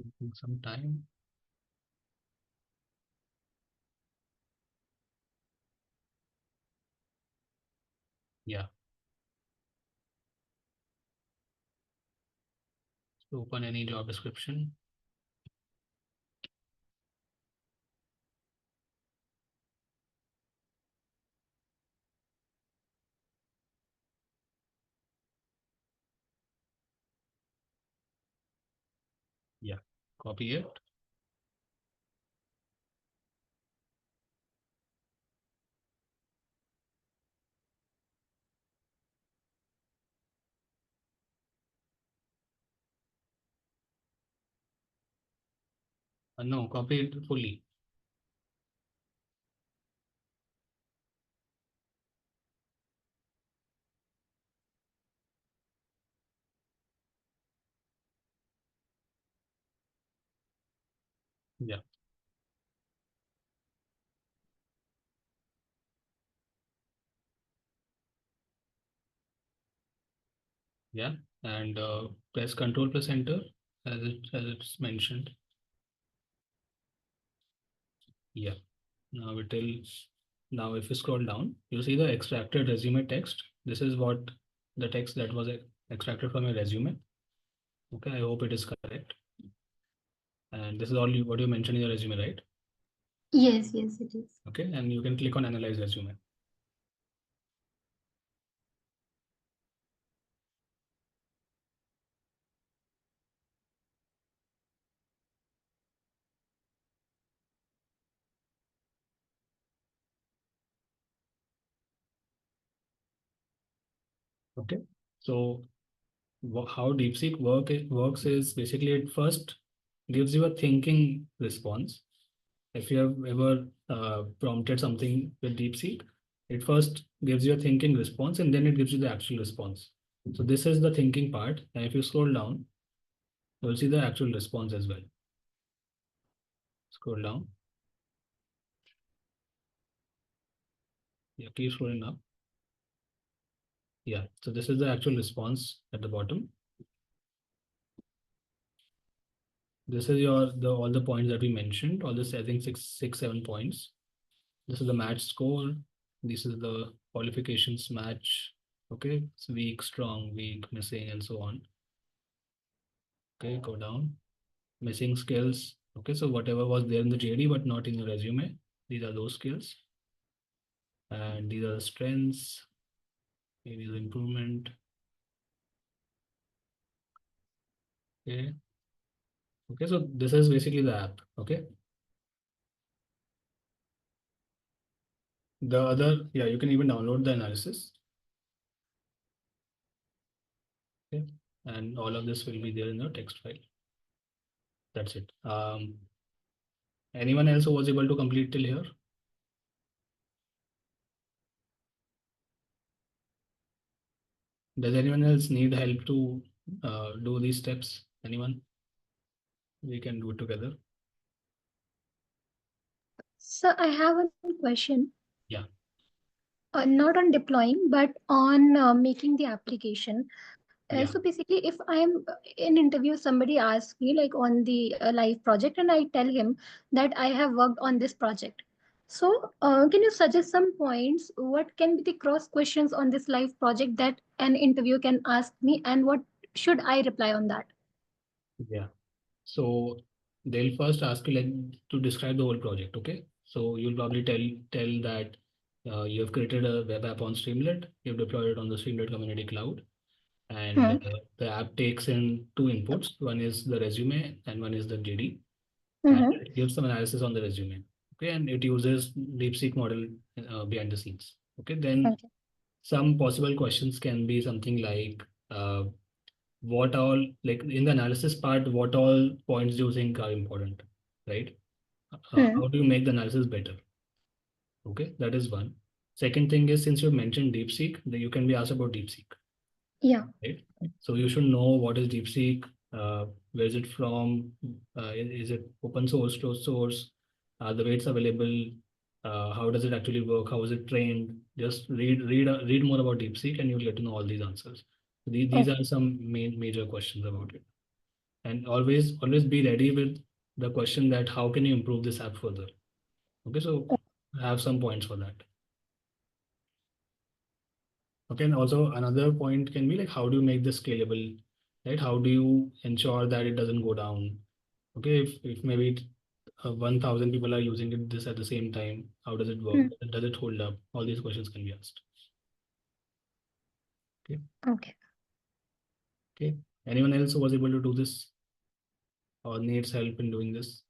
Taking some time. Yeah. Open any job description. Yeah, copy it. No, copy it fully. Yeah. Yeah, and press Control plus Enter as it's mentioned. Yeah. Now it will. Now if you scroll down, you see the extracted resume text. This is what the text that was extracted from your resume. Okay, I hope it is correct. And this is all what you mentioned in your resume, right? Yes, yes, it is. Okay, and you can click on Analyze Resume. Okay, so how DeepSeek works is basically it first gives you a thinking response. If you have ever prompted something with DeepSeek, it first gives you a thinking response and then it gives you the actual response. So this is the thinking part. And if you scroll down, you'll see the actual response as well. Scroll down. Yeah, keep scrolling up. Yeah, so this is the actual response at the bottom. This is all the points that we mentioned, all this, I think 7 points. This is the match score. This is the qualifications match. Okay, it's weak, strong, weak, missing, and so on. Okay, go down. Missing skills. Okay, so whatever was there in the JD but not in your resume, these are those skills. And these are the strengths, maybe the improvement. Okay. Okay, so this is basically the app. Okay. The other, yeah, you can even download the analysis. Okay. And all of this will be there in the text file. That's it. Anyone else who was able to complete till here? Does anyone else need help to do these steps? Anyone? We can do it together. So I have one question. Yeah. Not on deploying, but on making the application. Yeah. So basically, if I'm in interview, somebody asks me like on the live project, and I tell him that I have worked on this project. So can you suggest some points? What can be the cross questions on this live project that an interviewer can ask me, and what should I reply on that? Yeah. So they'll first ask you like to describe the whole project. Okay. So you'll probably tell that you have created a web app on Streamlit. You've deployed it on the Streamlit Community Cloud. And the app takes in 2 inputs. One is the resume and one is the JD. And it gives some analysis on the resume. Okay. And it uses DeepSeek model behind the scenes. Okay. Then some possible questions can be something like what all, like in the analysis part, what all points do you think are important, right? How do you make the analysis better? Okay, that is one. Second thing is, since you mentioned DeepSeek, that you can be asked about DeepSeek. Yeah. Right. So you should know what is DeepSeek, where is it from, is it open source, closed source, the way it's available, how does it actually work, how is it trained? Just read more about DeepSeek and you'll get to know all these answers. These are some major questions about it. And always be ready with the question that how can you improve this app further? Okay, so I have some points for that. Okay, and also another point can be like, how do you make this scalable? right? How do you ensure that it doesn't go down? Okay, if maybe 1,000 people are using this at the same time, how does it work? Does it hold up? All these questions can be asked. Okay. Okay. Anyone else who was able to do this or needs help in doing this?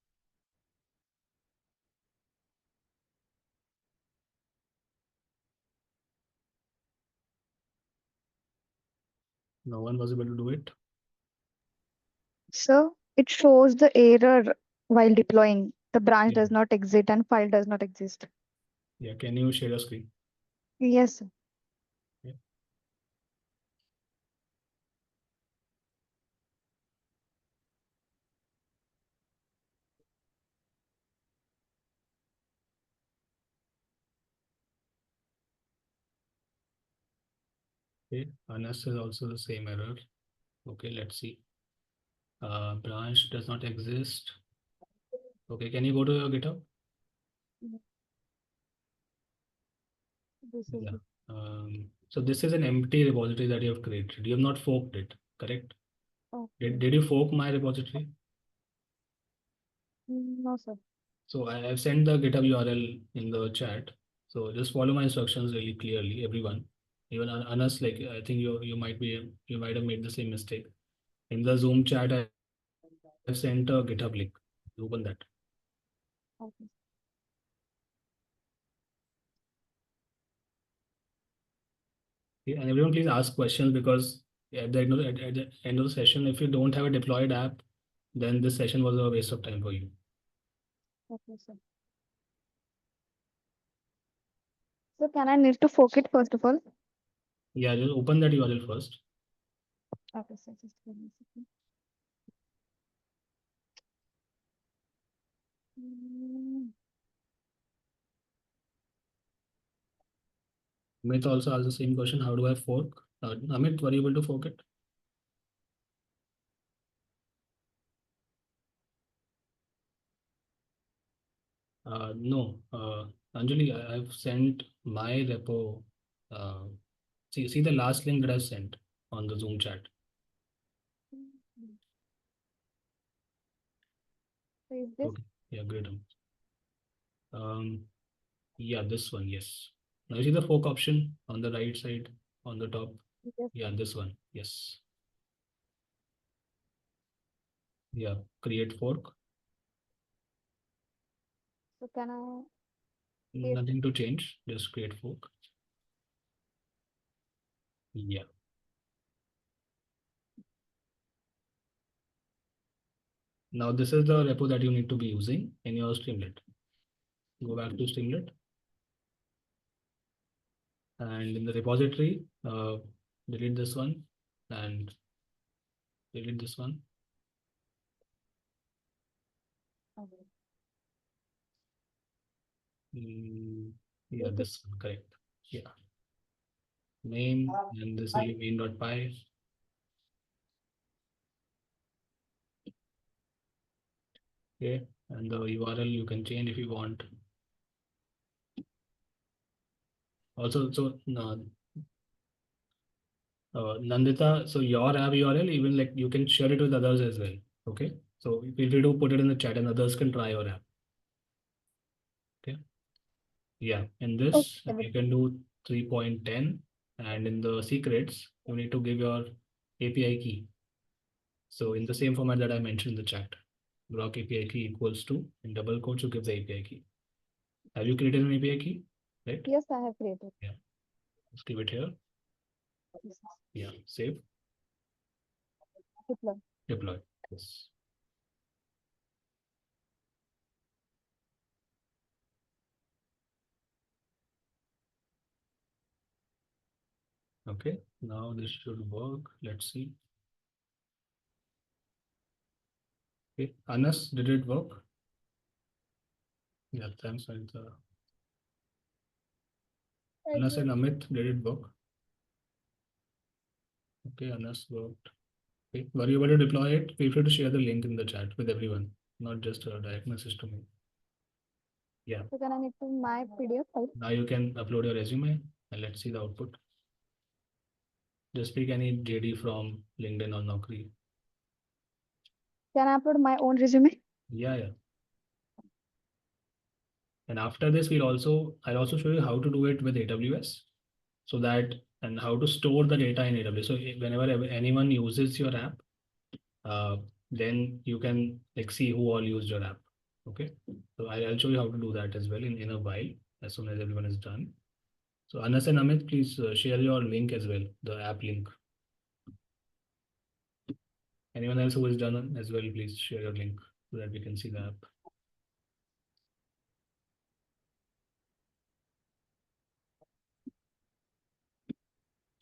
No one was able to do it. So it shows the error while deploying. The branch Yeah. does not exist and file does not exist. Yeah, can you share your screen? Yes, sir. Okay, Anas is also the same error. Okay, let's see. Branch does not exist. Okay, can you go to your GitHub? This is Yeah. So this is an empty repository that you have created. You have not forked it, correct? okay. Did you fork my repository? No, sir. So I have sent the GitHub URL in the chat. So just follow my instructions really clearly, everyone. Even Anas, like I think you might have made the same mistake. In the Zoom chat, I have sent a GitHub link. Open that. Okay. Okay, and everyone please ask questions because at the end of the session, if you don't have a deployed app, then this session was a waste of time for you. Okay, sir. So can I need to fork it first of all? Yeah, just open that URL first. Okay, sir. Just give me a second. Amit also asked the same question. How do I fork? Amit, were you able to fork it? No. Anjali, I've sent my repo. See the last link that I sent on the Zoom chat. So is this? Okay. Yeah, great. Yeah, this one, yes. Now you see the fork option on the right side on the top. Yes. Yeah, this one, yes. Yeah, create fork. So can I? Yes. Nothing to change, just create fork. Yeah. Now this is the repo that you need to be using in your Streamlit. Go back to Streamlit. And in the repository, delete this one and delete this one. Okay. Yeah, this one, correct. Yeah. Main, and this will be main.py. Okay, and the URL you can change if you want. Also, so Nandita, so your app URL, even like you can share it with others as well. Okay, so feel free to put it in the chat and others can try your app. Okay, yeah, in this Okay. you can do 3.10, and in the secrets you need to give your API key. So in the same format that I mentioned in the chat, Grok API key equals to, in double quotes you give the API key. Have you created an API key? Right? Yes, I have created. Yeah. Let's give it here. Yes. Yeah, save, Deploy. deploy. Yes. Okay, now this should work. Let's see. Okay, Anas, did it work? Yeah, thanks, Anita. Anas and Amit, did it work? Okay, Anas worked. Okay, were you able to deploy it? Feel free to share the link in the chat with everyone, not just a direct message to me. Yeah. So can I need to my PDF file? Now you can upload your resume and let's see the output. Just pick any JD from LinkedIn or Naukri. Can I upload my own resume? Yeah. And after this, I'll also show you how to do it with AWS, so that, and how to store the data in AWS. So whenever anyone uses your app, then you can like see who all used your app. Okay. So I'll show you how to do that as well in a while, as soon as everyone is done. So Anas and Amit, please share your link as well, the app link. Anyone else who is done as well, please share your link so that we can see the app.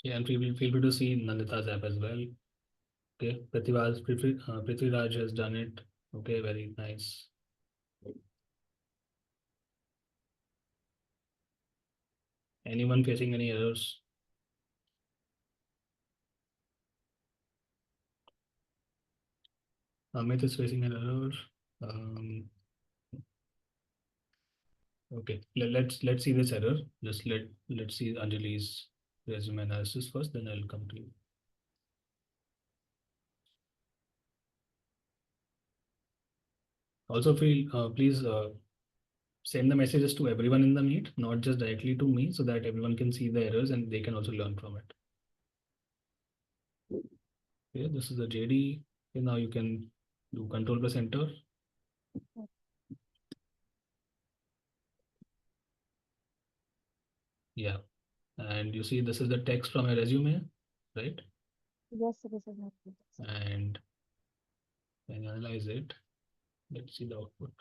Yeah, and feel free to see Nandita's app as well. Okay, Prithviraj has done it. Okay, very nice. Anyone facing any errors? Amit is facing an error. Okay, let's see this error. Just let's see Anjali's resume analysis first, then I'll come to you. Also, please send the messages to everyone in the meet, not just directly to me, so that everyone can see the errors and they can also learn from it. Okay, this is the JD. Okay, now you can do Control+Enter. Yeah, and you see this is the text from a resume, right? Yes, this is my And analyze it. Let's see the output.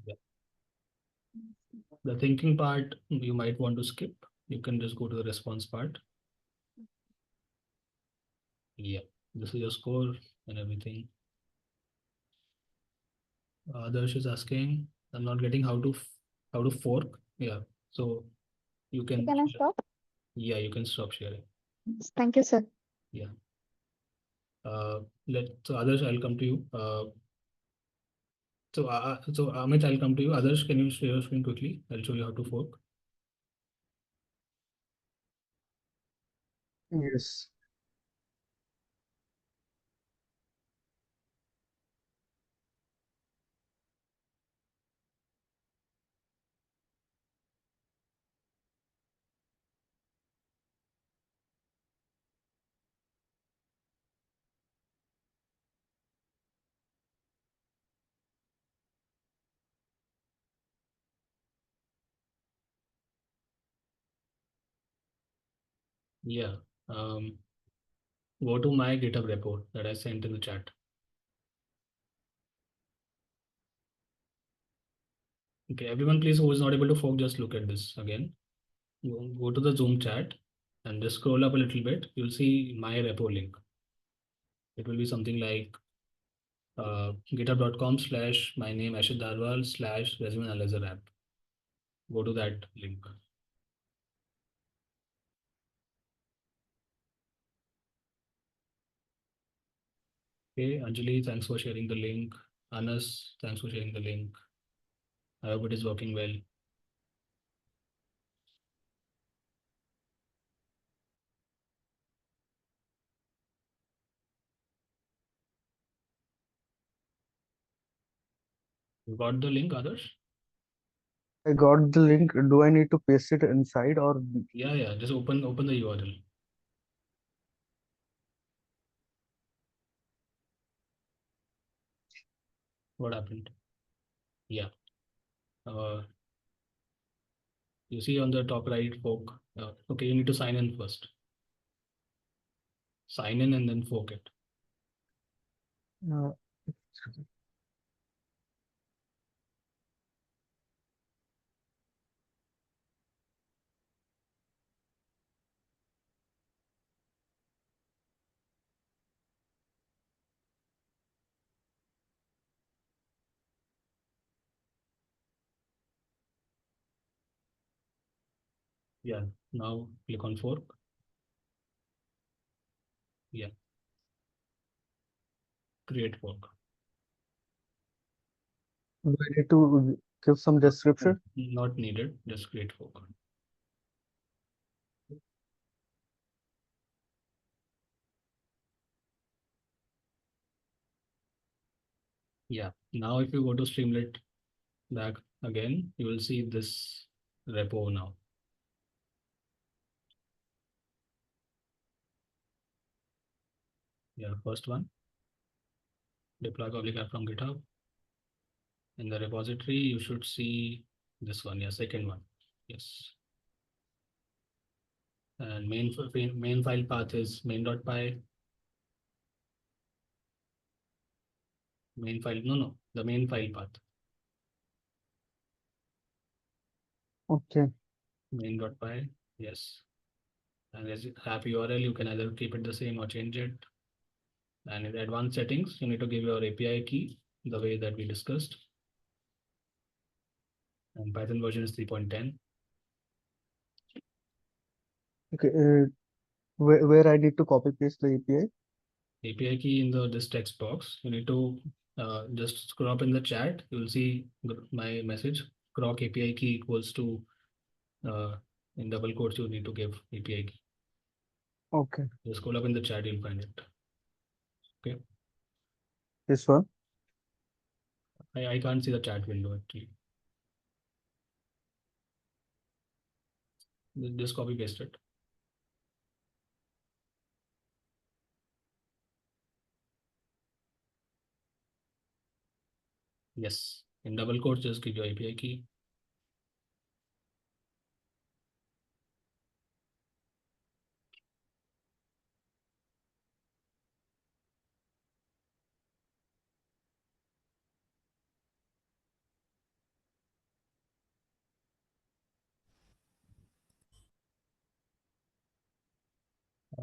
Yeah. The thinking part you might want to skip. You can just go to the response part. Yeah, this is your score and everything. Adarsh is asking, I'm not getting how to fork. Yeah, so you can. Can I stop? Yeah, you can stop sharing. Thank you, sir. Yeah. So Adarsh, I'll come to you. So Amit, I'll come to you. Adarsh, can you share your screen quickly? I'll show you how to fork. Yes. Yeah. Go to my GitHub repo that I sent in the chat. Okay, everyone, please, who is not able to fork, just look at this again. You go to the Zoom chat and just scroll up a little bit. You'll see my repo link. It will be something like github.com/my name Ashit Darwal/resume analyzer app. Go to that link. Okay, Anjali, thanks for sharing the link. Anas, thanks for sharing the link. I hope it is working well. You got the link, others? I got the link. Do I need to paste it inside or? Yeah. Just open the URL. What happened? Yeah. You see on the top right, fork. Okay, you need to sign in first. Sign in and then fork it. Uh, Yeah. Now click on fork. Yeah. Create fork. We need to give some description. Not needed, just create fork. Yeah, now if you go to Streamlit back again, you will see this repo now. Yeah, first one, deploy public app from GitHub. In the repository, you should see this one. Yeah, second one. Yes. And main file path is main.py. Main file, no, the main file path. Okay. Main.py, yes. And as app URL, you can either keep it the same or change it. And in advanced settings, you need to give your API key the way that we discussed. And Python version is 3.10. Okay. Where I need to copy paste the API? API key in this text box. You need to just scroll up in the chat. You will see my message. Grok API key equals to in double quotes. You need to give API key. Okay. Just scroll up in the chat. You'll find it. Okay. This one. I can't see the chat window actually. Just copy paste it. Yes, in double quotes, just give your API key.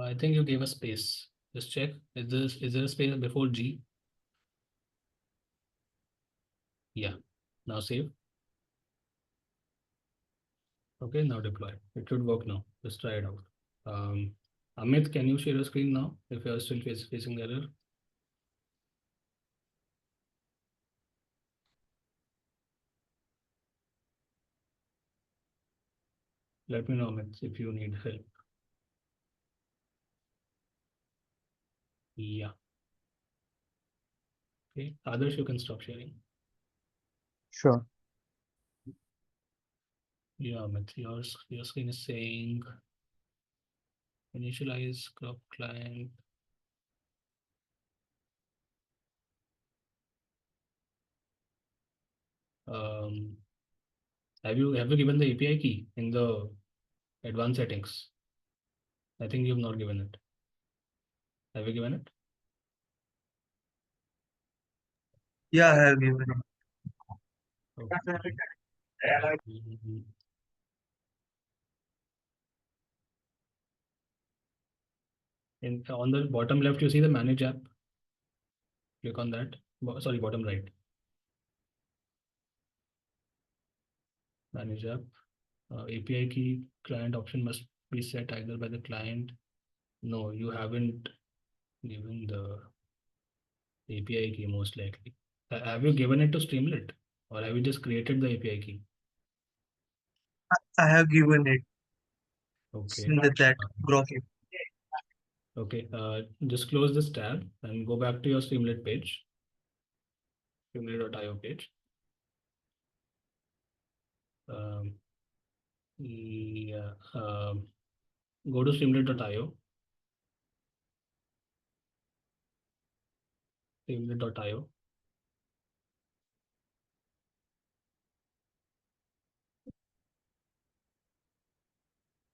I think you gave a space. Just check. Is there a space before G? Yeah. Now save. Okay, now deploy. It should work now. Just try it out. Amit, can you share your screen now if you are still facing error? Let me know, Amit, if you need help. Yeah. Okay, others you can stop sharing. Sure. Yeah, Amit, your screen is saying initialize Grok client. Have you given the API key in the advanced settings? I think you've not given it. Have you given it? Yeah, I have given it. Okay. On the bottom left, you see the manage app. Click on that. Sorry, bottom right. Manage app. API key client option must be set either by the client. No, you haven't given the API key most likely. Have you given it to Streamlit or have you just created the API key? I have given it Okay. in that Grok. Okay. Just close this tab and go back to your Streamlit page. Streamlit.io page. Yeah. Go to Streamlit.io. Streamlit.io.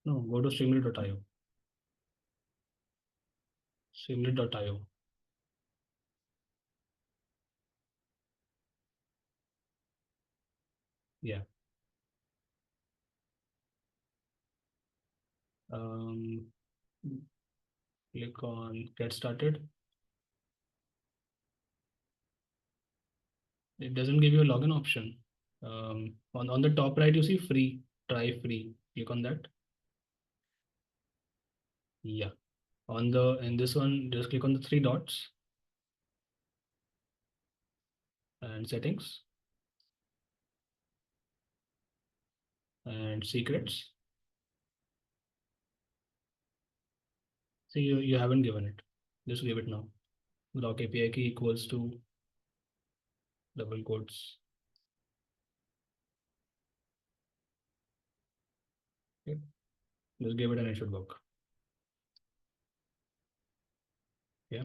No, go to Streamlit.io. Streamlit.io. Yeah. Click on get started. It doesn't give you a login option. On the top right, you see free, try free. Click on that. Yeah. In this one, just click on the 3 dots and settings. and secrets. See, you haven't given it. Just give it now. Block API key equals to double quotes. Okay. Just give it and it should work. Yeah.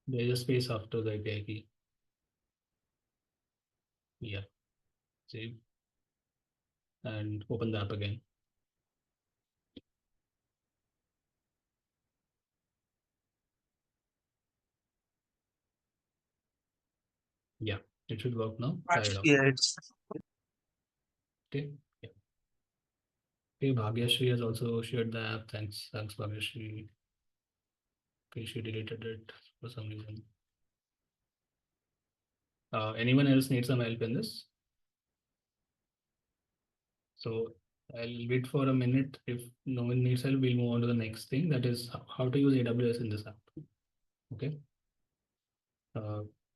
There is a space after the API key. Yeah. Save. And open the app again. Yeah, it should work now. Try it out. Yeah, it's Okay. Yeah. Okay, Bhagyashree has also shared the app. Thanks, Bhagyashree. Okay, she deleted it for some reason. Anyone else need some help in this? So I'll wait for a minute. If no one needs help, we'll move on to the next thing. That is how to use AWS in this app. Okay.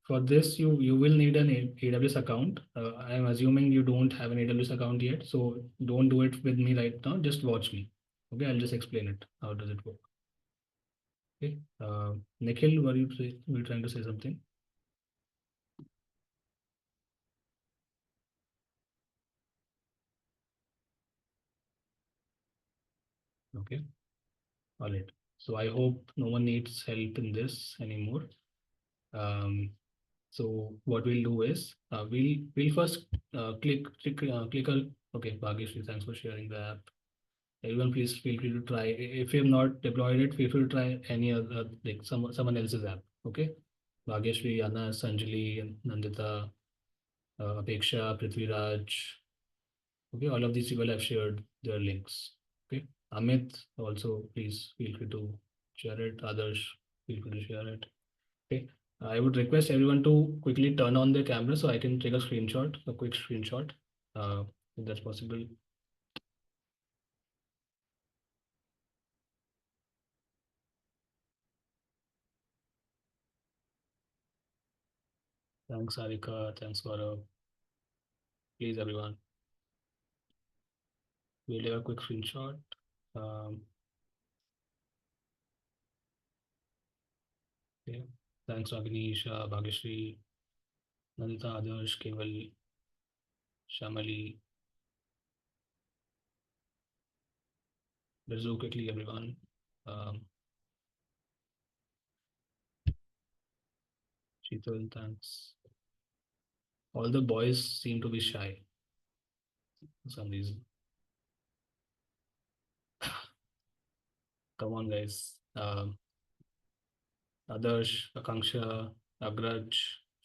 For this, you will need an AWS account. I'm assuming you don't have an AWS account yet, so don't do it with me right now. Just watch me. Okay, I'll just explain it. How does it work? Okay. Nikhil, were you trying to say something? Okay. All right. So I hope no one needs help in this anymore. So what we'll do is we'll first click on. Okay, Bhagyashree, thanks for sharing the app. Everyone, please feel free to try. If you have not deployed it, feel free to try any other, like someone else's app. Okay, Bhagyashree, Anas, Anjali, Nandita, Apeksha, Prithviraj. Okay, all of these people have shared their links. Okay, Amit, also please feel free to share it. Others, feel free to share it. Okay, I would request everyone to quickly turn on their camera so I can take a screenshot, a quick screenshot, if that's possible. Thanks, Sarika. Thanks, Gaurav. Please, everyone. We'll take a quick screenshot. Okay. Thanks, Ragini, Isha, Bhagyashree, Nandita, Adarsh, Keval, Shamali. Let's do quickly, everyone. Sheetal, thanks. All the boys seem to be shy for some reason. Come on, guys. Adarsh, Akanksha, Agraj,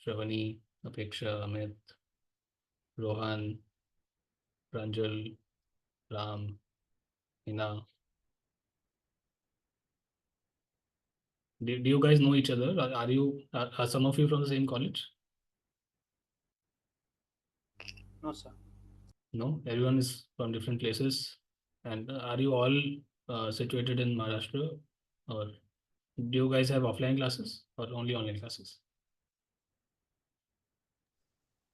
Shravani, Apeksha, Amit, Rohan, Pranjal, Ram, Hina. Do you guys know each other? Are some of you from the same college? no, sir. No, everyone is from different places. And are you all situated in Maharashtra, or do you guys have offline classes or only online classes?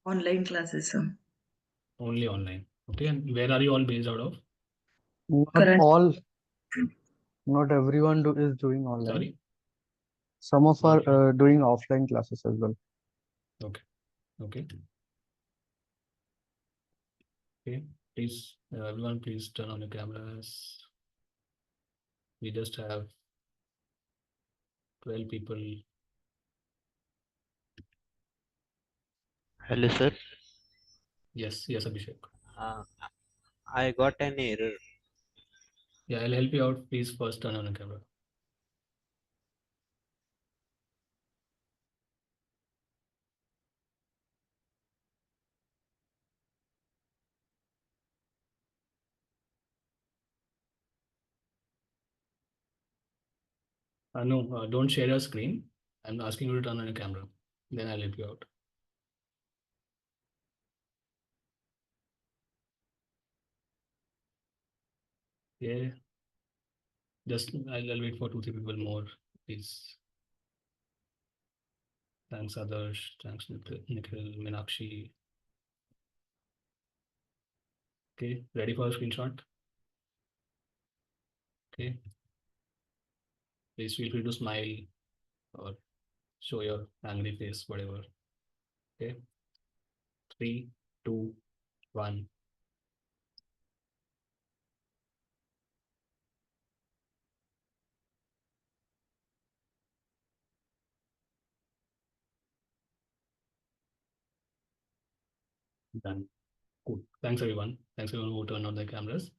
Online classes, sir. Only online. Okay, and where are you all based out of? Not Current- all, not everyone is doing online. Sorry. Some of are doing offline classes as well. Okay. Okay. Okay. Please, everyone, please turn on your cameras. We just have 12 people. Hello, sir. Yes, Abhishek. I got an error. Yeah, I'll help you out. Please first turn on your camera. No, don't share your screen. I'm asking you to turn on your camera. Then I'll help you out. Yeah. Just I'll wait for 2-3 people more, please. Thanks, Adarsh. Thanks, Nikhil, Meenakshi. Okay, ready for a screenshot? Okay. Please feel free to smile or show your angry face, whatever. Okay. 3, 2, 1. Done. Cool. Thanks everyone. Thanks everyone who turned on their cameras.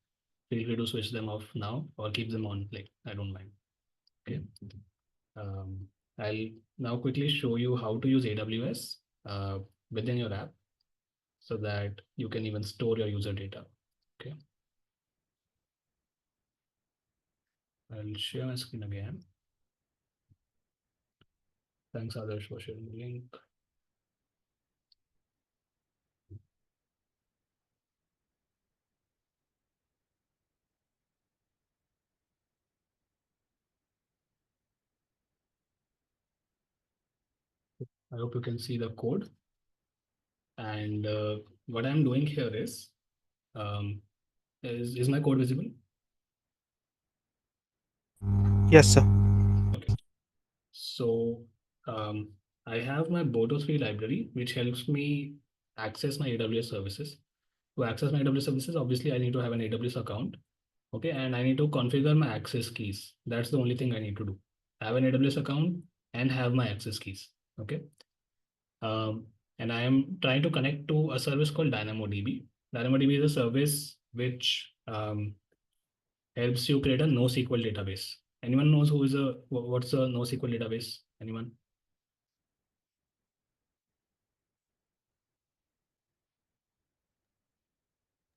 Feel free to switch them off now or keep them on. Like, I don't mind. Okay. I'll now quickly show you how to use AWS within your app so that you can even store your user data. Okay. I'll share my screen again. Thanks, Adarsh, for sharing the link. I hope you can see the code. And what I'm doing here is my code visible? Yes, sir. Okay. So I have my Boto3 library, which helps me access my AWS services. To access my AWS services, obviously I need to have an AWS account. Okay, and I need to configure my access keys. That's the only thing I need to do. Have an AWS account and have my access keys. Okay. And I am trying to connect to a service called DynamoDB. DynamoDB is a service which helps you create a NoSQL database. Anyone knows what's a NoSQL database? Anyone?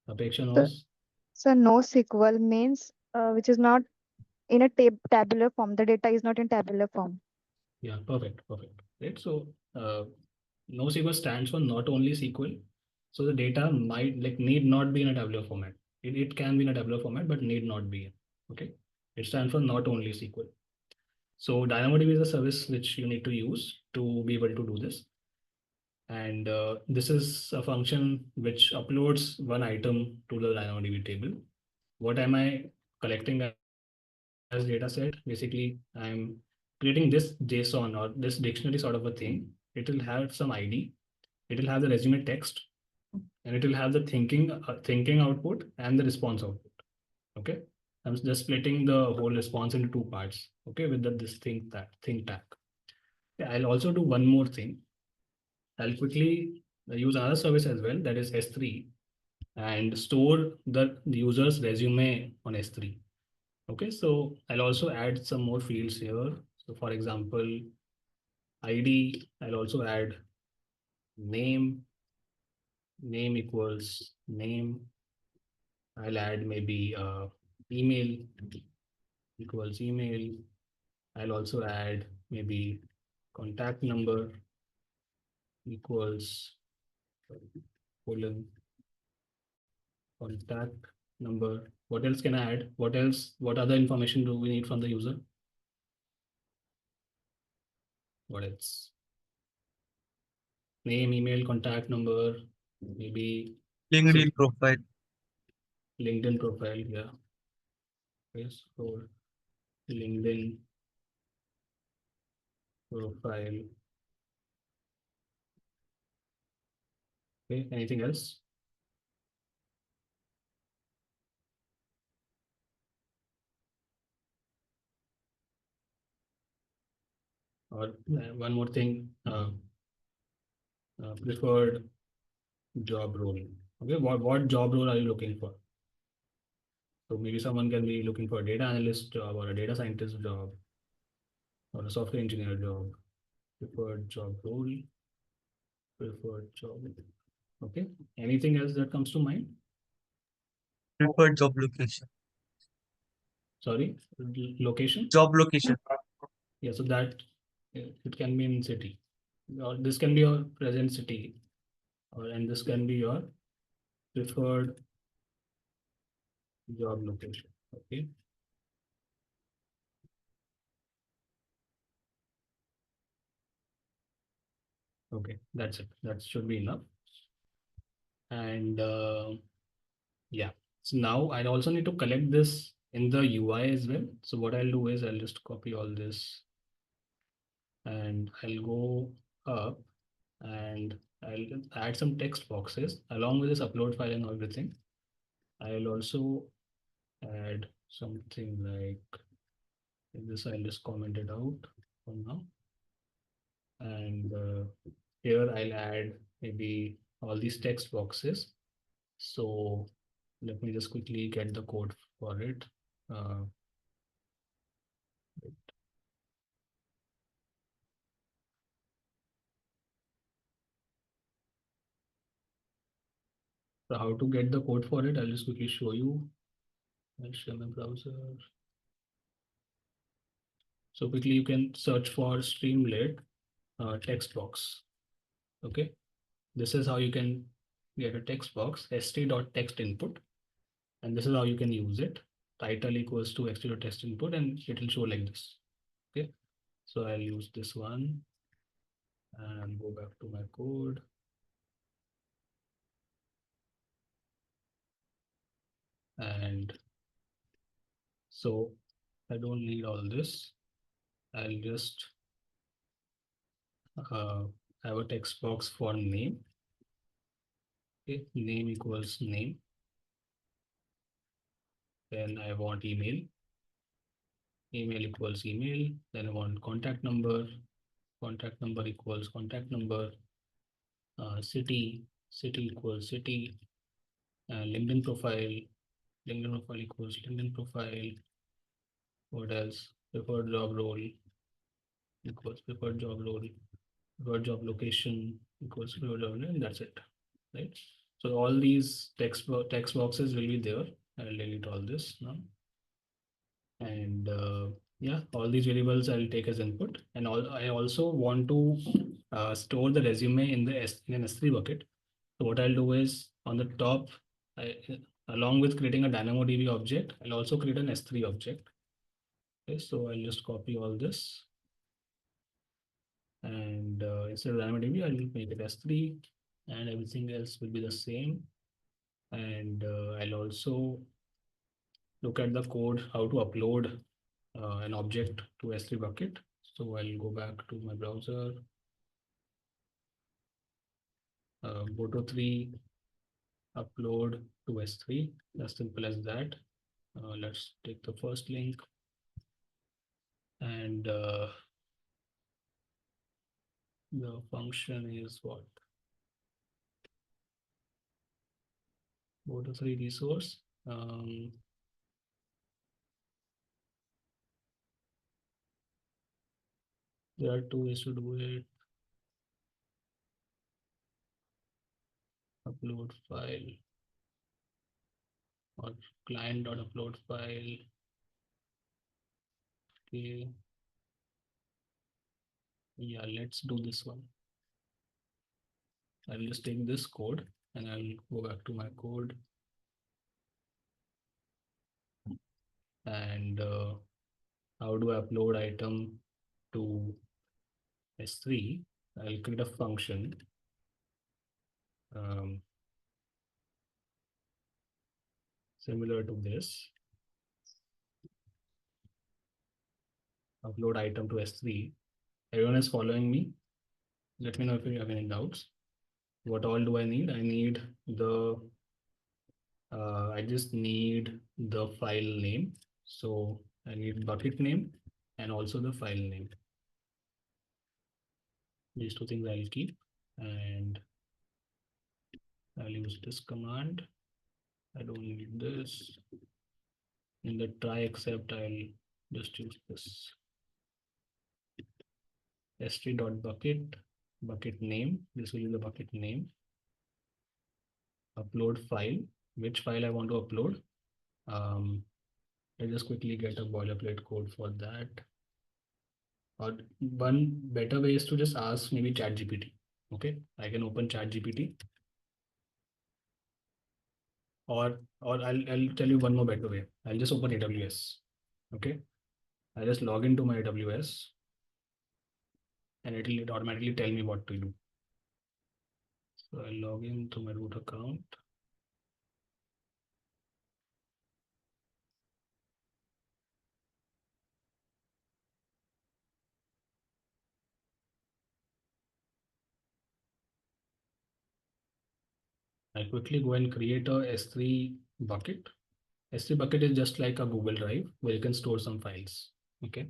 Apeksha knows? So NoSQL means which is not in a tabular form. The data is not in tabular form. Yeah, perfect. Right. So NoSQL stands for not only SQL. So the data might need not be in a tabular format. It can be in a tabular format, but need not be. Okay. It stands for not only SQL. So DynamoDB is a service which you need to use to be able to do this. And this is a function which uploads one item to the DynamoDB table. What am I collecting as data set? Basically, I'm creating this JSON or this dictionary sort of a thing. It will have some ID. It will have the resume text, and it will have the thinking output and the response output. Okay. I'm just splitting the whole response into 2 parts. Okay, with this think tag. Yeah, I'll also do one more thing. I'll quickly use another service as well, that is S3, and store the user's resume on S3. Okay, so I'll also add some more fields here. So for example, ID, I'll also add name equals name. I'll add maybe email equals email. I'll also add maybe contact number equals colon contact number. What else can I add? What other information do we need from the user? What else? Name, email, contact number, maybe LinkedIn profile. LinkedIn profile, yeah. Yes, for LinkedIn profile. Okay, anything else? Or one more thing, preferred job role. Okay, what job role are you looking for? So maybe someone can be looking for a data analyst job or a data scientist job or a software engineer job. Preferred job role, preferred job. Okay, anything else that comes to mind? Preferred job location. Sorry, location? Job location. Yeah, so that it can be in city, or this can be your present city, and this can be your preferred job location. Okay. Okay, that's it. That should be enough. And yeah, so now I also need to collect this in the UI as well. So what I'll do is I'll just copy all this and I'll go up and I'll add some text boxes along with this upload file and everything. I'll also add something like this. I'll just comment it out for now. And here I'll add maybe all these text boxes. So let me just quickly get the code for it. So how to get the code for it, I'll just quickly show you. I'll share my browser. So quickly you can search for Streamlit text box. Okay, this is how you can get a text box, st.text input, and this is how you can use it. Title equals to st.text input, and it will show like this. Okay, so I'll use this one and go back to my code. And so I don't need all this. I'll just have a text box for name. Okay, name equals name. Then I want email. Email equals email. Then I want contact number. Contact number equals contact number. City. City equals city. LinkedIn profile. LinkedIn profile equals LinkedIn profile. What else? Preferred job role equals preferred job role. Preferred job location equals preferred job role, and that's it. Right. So all these text boxes will be there. I'll delete all this now. And yeah, all these variables I'll take as input. And I also want to store the resume in the in an S3 bucket. So what I'll do is on the top, along with creating a DynamoDB object, I'll also create an S3 object. Okay, so I'll just copy all this. And instead of DynamoDB, I'll make it S3 and everything else will be the same. And I'll also look at the code, how to upload an object to S3 bucket. So I'll go back to my browser, Boto3, upload to S3, as simple as that. Let's take the first link and the function is what? Boto3 resource. There are two ways to do it. Upload file or client.upload file. Okay. Yeah, let's do this one. I'll just take this code and I'll go back to my code. And how do I upload item to S3? I'll create a function. Similar to this. Upload item to S3. Everyone is following me? Let me know if you have any doubts. What all do I need? I need the I just need the file name. So I need bucket name and also the file name. These two things I'll keep, and I'll use this command. I don't need this. In the try except, I'll just use this. S3.bucket, bucket name. This will be the bucket name. Upload file. Which file I want to upload? I'll just quickly get a boilerplate code for that. Or one better way is to just ask maybe ChatGPT. Okay, I can open ChatGPT. Or I'll tell you one more better way. I'll just open AWS. Okay, I'll just log into my AWS and it'll automatically tell me what to do. So I'll log in to my root account. I'll quickly go and create a S3 bucket. S3 bucket is just like a Google Drive where you can store some files. Okay.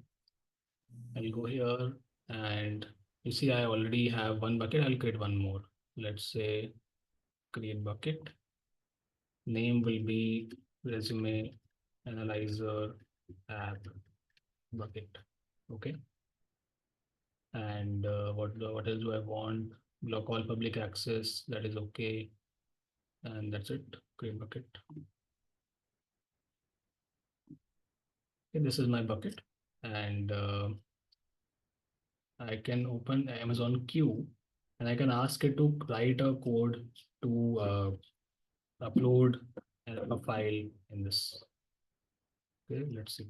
I'll go here and you see I already have one bucket. I'll create one more. Let's say create bucket. Name will be resume analyzer app bucket. Okay. And what else do I want? Block all public access. That is okay. And that's it. Create bucket. Okay, this is my bucket, and I can open Amazon Q, and I can ask it to write a code to upload a file in this. Okay, let's see.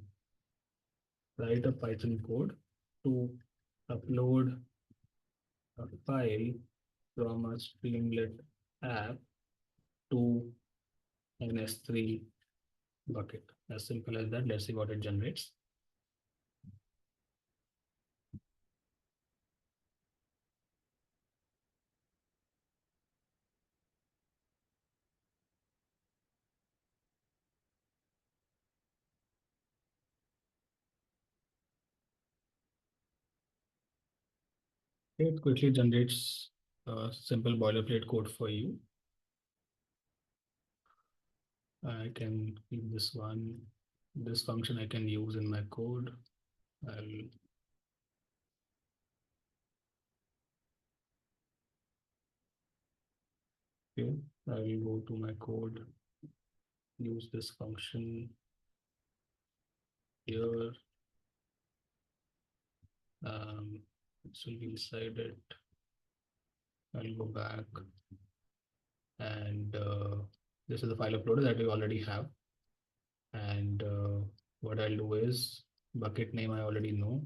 Write a Python code to upload a file from a Streamlit app to an S3 bucket. As simple as that. Let's see what it generates. It quickly generates a simple boilerplate code for you. I can keep this one. This function I can use in my code. Okay, I will go to my code, use this function here. This will be inside it. I'll go back, and this is the file uploader that we already have. And what I'll do is bucket name I already know.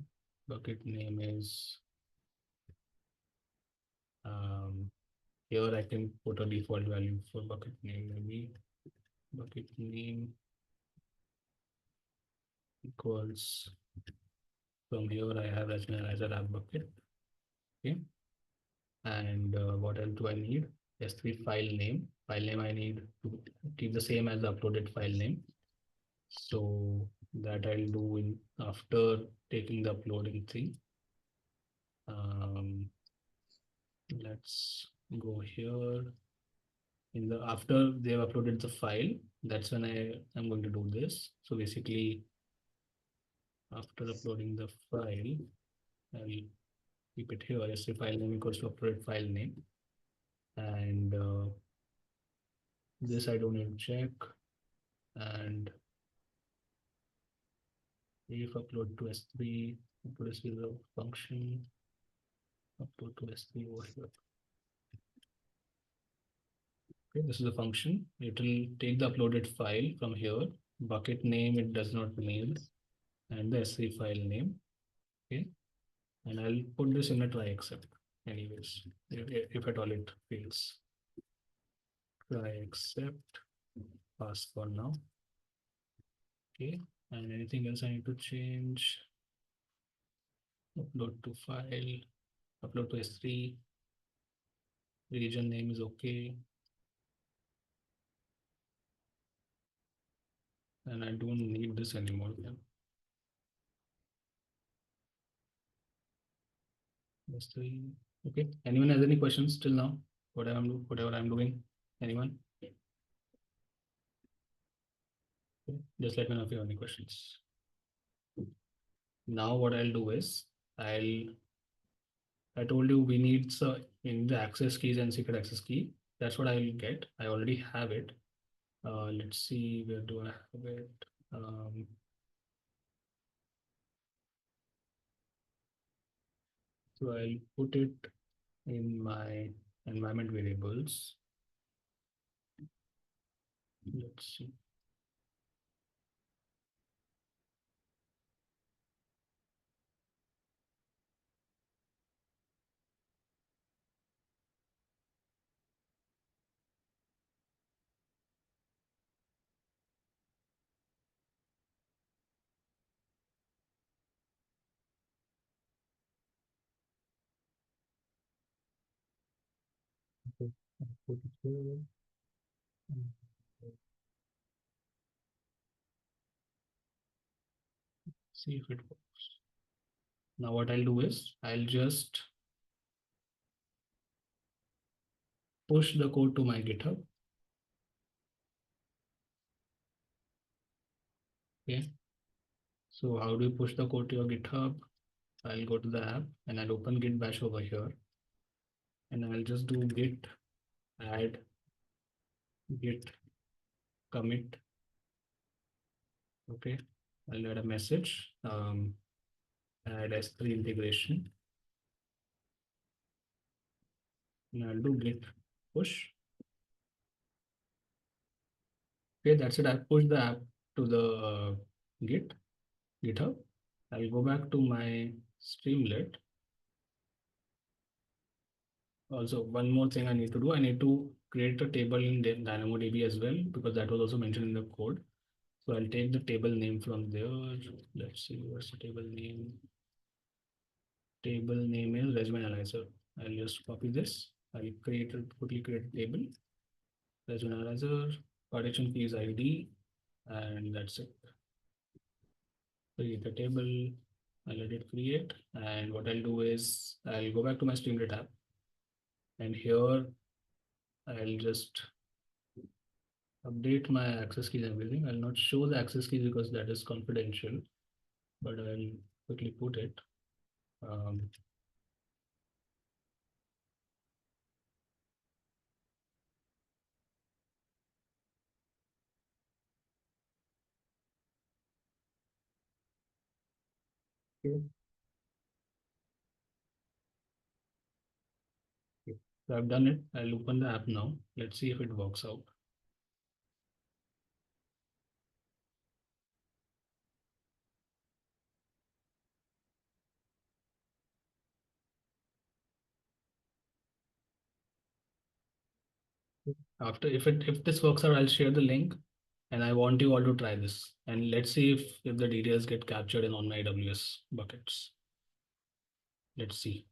Bucket name is here I can put a default value for bucket name, maybe bucket name equals, from here I have as an app bucket. Okay, and what else do I need? S3 file name. File name I need to keep the same as the uploaded file name. So that I'll do in after taking the uploading thing. Let's go here. In the after they've uploaded the file, that's when I'm going to do this. So basically, after uploading the file, I'll keep it here. S3 file name equals to uploaded file name, and this I don't need to check. And if upload to S3, upload S3 is a function. Upload to S3 over here. Okay, this is a function. It will take the uploaded file from here. Bucket name it does not need, and the S3 file name. Okay, and I'll put this in a try except anyways, if at all it fails. Try except pass for now. Okay, and anything else I need to change? Upload to file, upload to S3. Region name is okay. And I don't need this anymore then. S3. Okay. Anyone has any questions till now? Whatever I'm doing. Anyone? Okay. Just let me know if you have any questions. Now what I'll do is I told you we need in the access keys and secret access key. That's what I'll get. I already have it. Let's see, where do I have it? So I'll put it in my environment variables. Let's see. I'll put it here. See if it works. Now what I'll do is I'll just push the code to my GitHub. Okay. So how do you push the code to your GitHub? I'll go to the app and I'll open Git Bash over here. And I'll just do git add git commit. Okay. I'll add a message. Add S3 integration. And I'll do git push. Okay, that's it. I pushed the app to the GitHub. I'll go back to my Streamlit. Also, one more thing I need to do, I need to create a table in DynamoDB as well, because that was also mentioned in the code. So I'll take the table name from there. Let's see, what's the table name? Table name is resume analyzer. I'll just copy this. I'll quickly create a table. Resume analyzer, partition keys ID, and that's it. Create a table. I'll let it create. And what I'll do is I'll go back to my Streamlit app. And here I'll just update my access keys and everything. I'll not show the access keys because that is confidential, but I'll quickly put it. Okay. So I've done it. I'll open the app now. Let's see if it works out. After, if this works out, I'll share the link, and I want you all to try this. And let's see if the details get captured in on my AWS buckets. Let's see.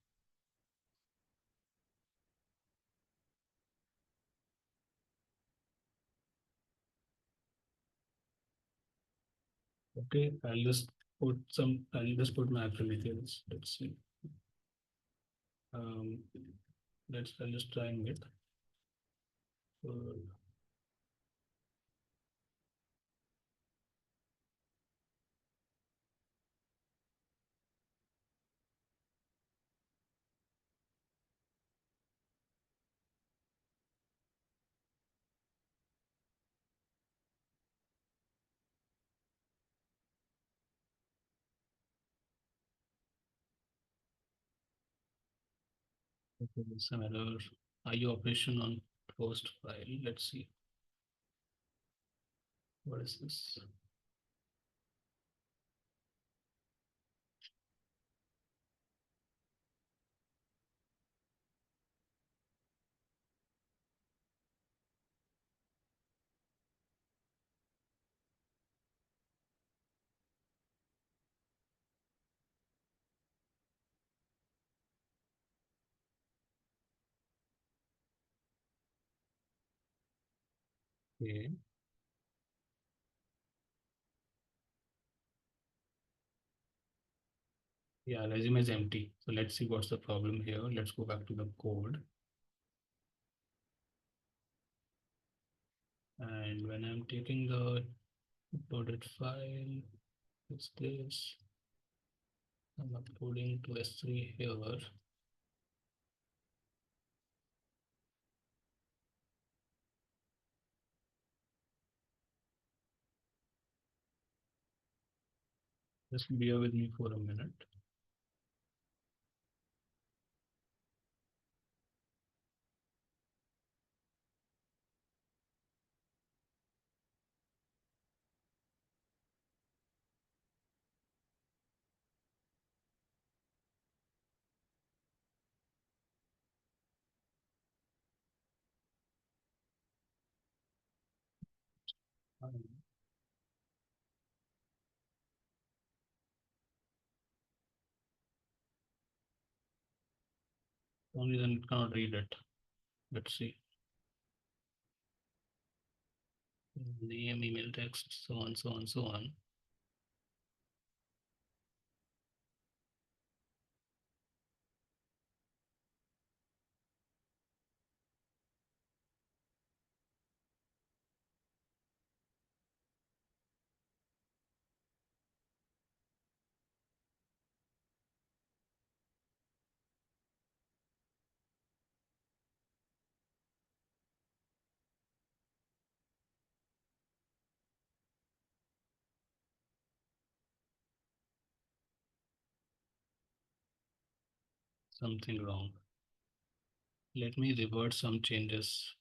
Okay, I'll just put my actual details. Let's see. I'll just try and get. Okay, there's some error. IO operation on host file. Let's see. What is this? Okay. Yeah, resume is empty. So let's see what's the problem here. Let's go back to the code. And when I'm taking the uploaded file, it's this. I'm uploading to S3 here. Just bear with me for a minute. Only then it cannot read it. Let's see. name, email, text, so on, so on, so on. Something wrong. Let me revert some changes.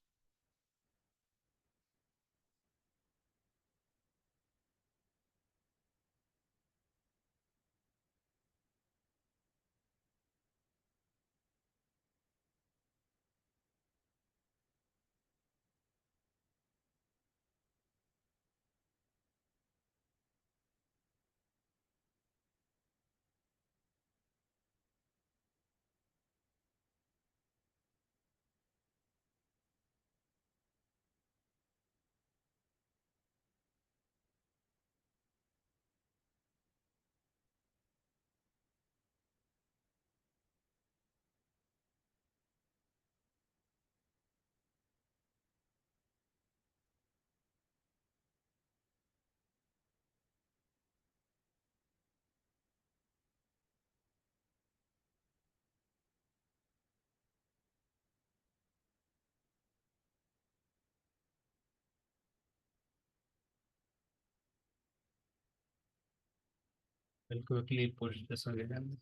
I'll quickly push this again.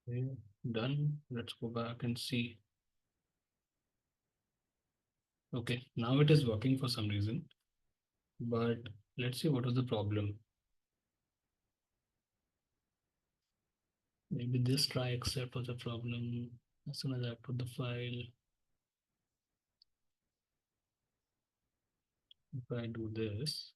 Okay, done. Let's go back and see. Okay, now it is working for some reason, but let's see what was the problem. Maybe this try accept was a problem. As soon as I put the file, if I do this,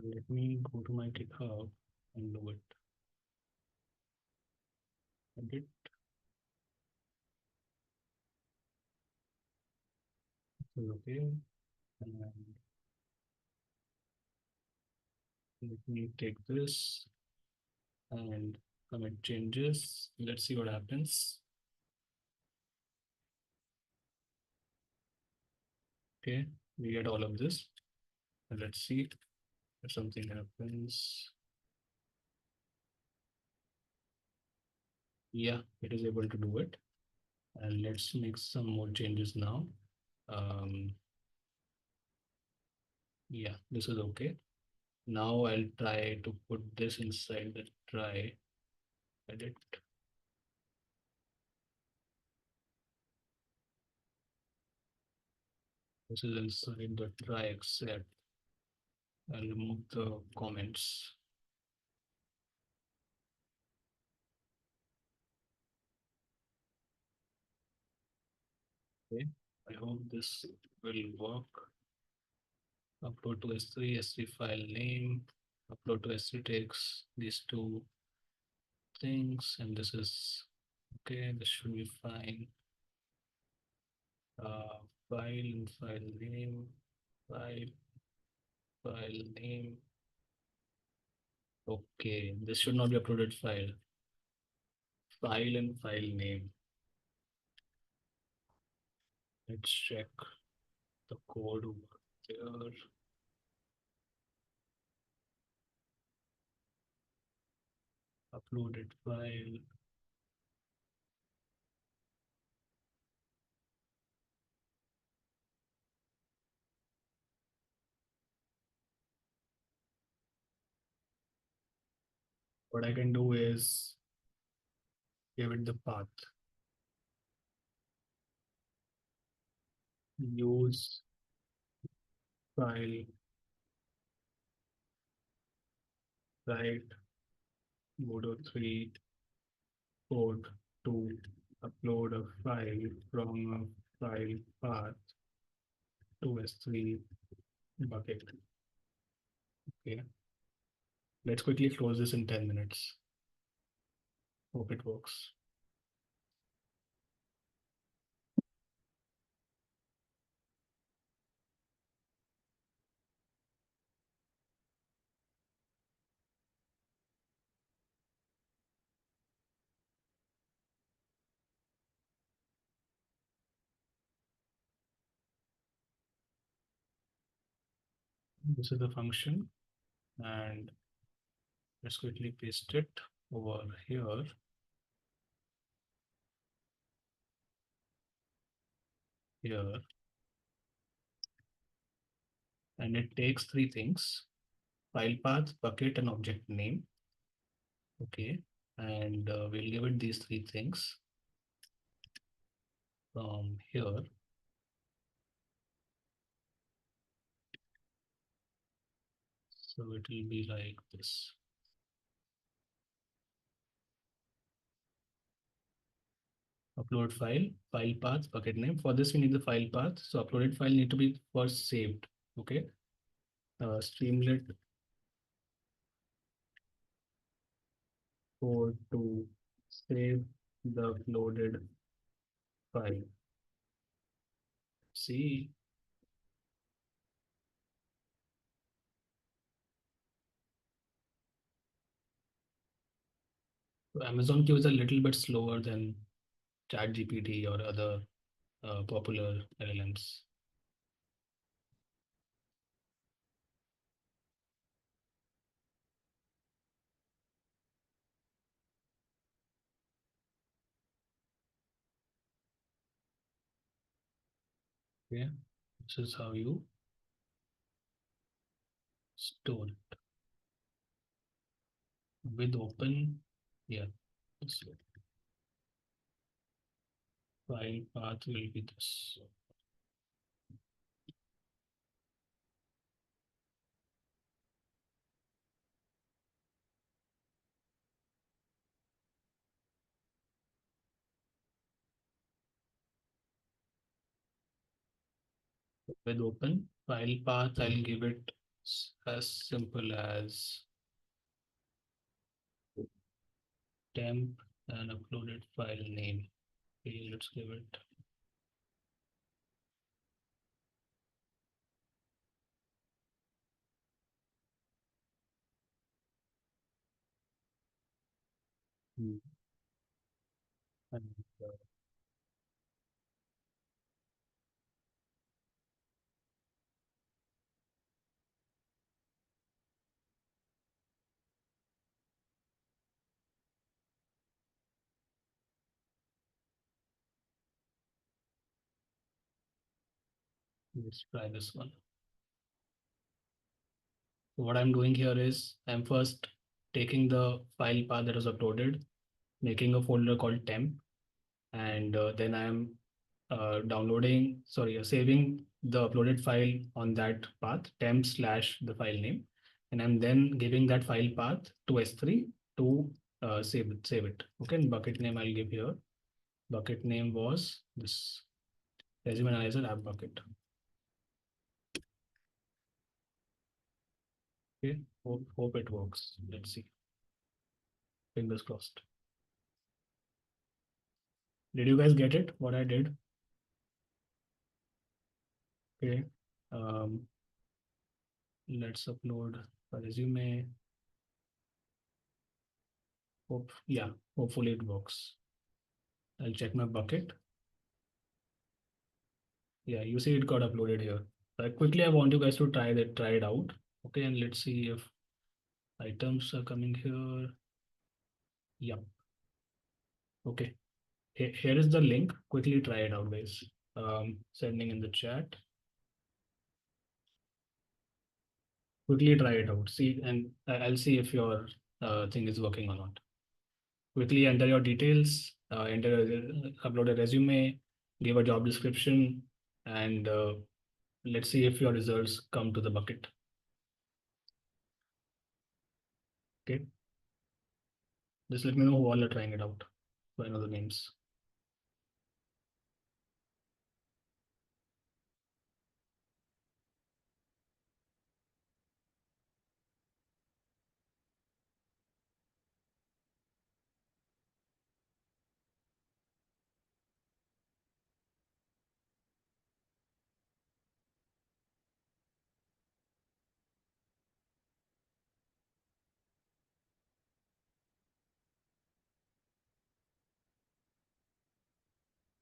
let me go to my GitHub and do it. Edit. Okay. And let me take this and commit changes. Let's see what happens. Okay, we get all of this. And let's see if something happens. Yeah, it is able to do it. And let's make some more changes now. Yeah, this is okay. Now I'll try to put this inside the try edit. This is inside the try accept. I'll remove the comments. Okay, I hope this will work. Upload to S3, S3 file name, upload to S3 takes these two things, and this is okay. This should be fine. File and file name, file name. Okay, this should not be uploaded file. File and file name. Let's check the code over there. Uploaded file. What I can do is give it the path. Use file, right? Modo 3 code to upload a file from a file path to S3 bucket. Okay. Let's quickly close this in 10 minutes. Hope it works. This is the function, and let's quickly paste it over here. Here. And it takes three things: file path, bucket, and object name. Okay, and we'll give it these three things from here. So it will be like this. Upload file, file path, bucket name. For this, we need the file path. So uploaded file need to be first saved. Okay. Streamlit code to save the uploaded file. See. So Amazon Q is a little bit slower than ChatGPT or other popular LLMs. Okay, this is how you store it. With open, yeah, this way. File path will be this. With open file path, I'll give it as simple as temp and uploaded file name. Okay, let's give it. And, let's try this one. So what I'm doing here is I'm first taking the file path that was uploaded, making a folder called temp, and then I'm saving the uploaded file on that path, temp / the file name, and I'm then giving that file path to S3 to save it. Okay, and bucket name I'll give here. Bucket name was this resume analyzer app bucket. Okay, hope it works. Let's see. Fingers crossed. Did you guys get it? What I did? Okay. Let's upload a resume. Hopefully it works. I'll check my bucket. Yeah, you see it got uploaded here. Quickly, I want you guys to try it out. Okay, and let's see if items are coming here. Yep. Okay. Here is the link. Quickly try it out, guys. Sending in the chat. Quickly try it out. See, and I'll see if your thing is working or not. Quickly enter your details. Upload a resume. Give a job description, and let's see if your results come to the bucket. Okay. Just let me know who all are trying it out. So I know the names.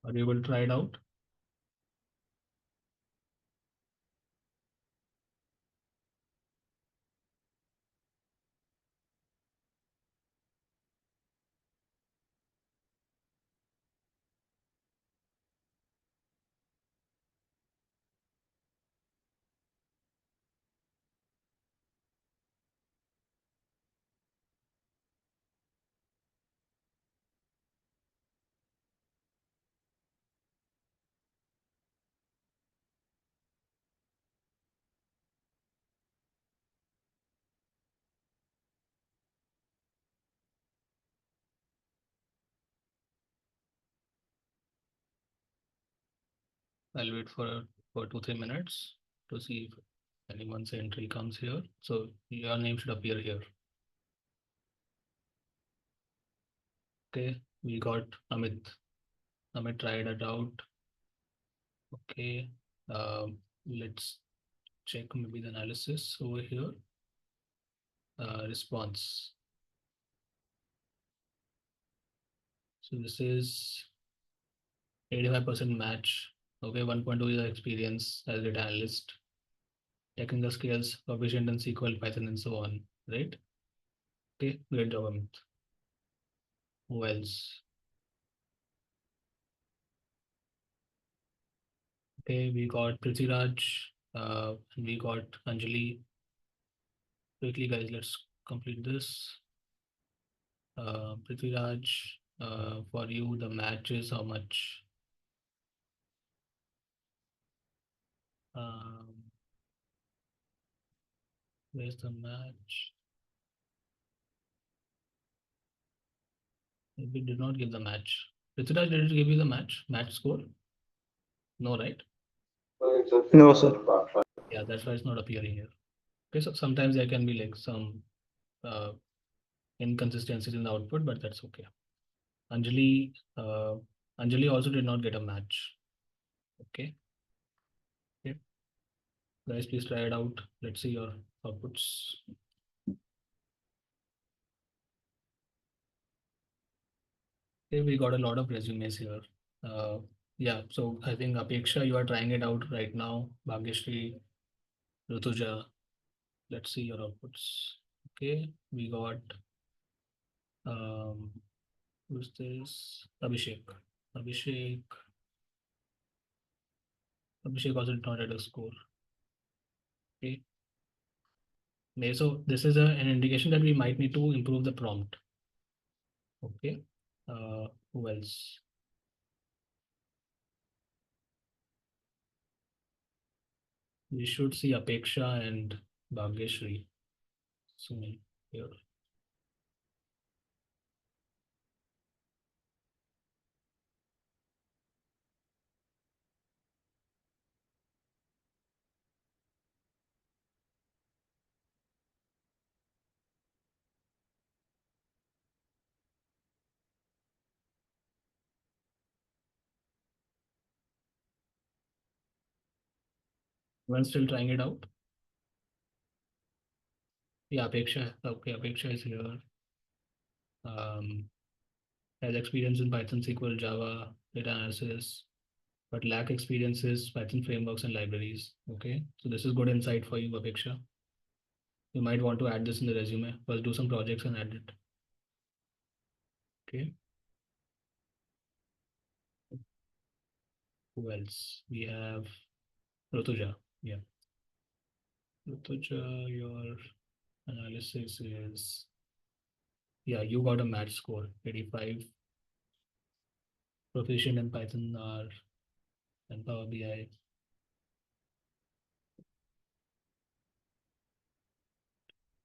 Are you able to try it out? I'll wait for 2-3 minutes to see if anyone's entry comes here. So your name should appear here. Okay, we got Amit. Amit tried it out. Okay, let's check maybe the analysis over here. Response. So this is 85% match. Okay, 1.2 is experience as data analyst. Technical skills, proficient in SQL, Python, and so on. Right? Okay, great job, Amit. Who else? Okay, we got Prithviraj, and we got Anjali. Quickly, guys, let's complete this. Prithviraj, for you, the match is how much? Where's the match? Maybe did not give the match. Prithviraj, did it give you the match score? No, right? No, sir. Yeah, that's why it's not appearing here. Okay, so sometimes there can be like some inconsistencies in the output, but that's okay. Anjali also did not get a match. Okay. Okay. Guys, please try it out. Let's see your outputs. Okay, we got a lot of resumes here. Yeah, so I think Apeksha, you are trying it out right now. Bhagyashree, Rutuja. Let's see your outputs. Okay, we got who's this? Abhishek. Abhishek also did not get a score. Okay. So this is an indication that we might need to improve the prompt. Okay. Who else? We should see Apeksha and Bhagyashree soon here. One still trying it out. Yeah, Apeksha. Okay, Apeksha is here. Has experience in Python, SQL, Java, data analysis, but lack experiences Python frameworks and libraries. Okay, so this is good insight for you, Apeksha. You might want to add this in the resume. First, do some projects and add it. Okay. Who else? We have Rutuja. Yeah. Rutuja, your analysis is, yeah, you got a match score, 85. Proficient in Python R and Power BI.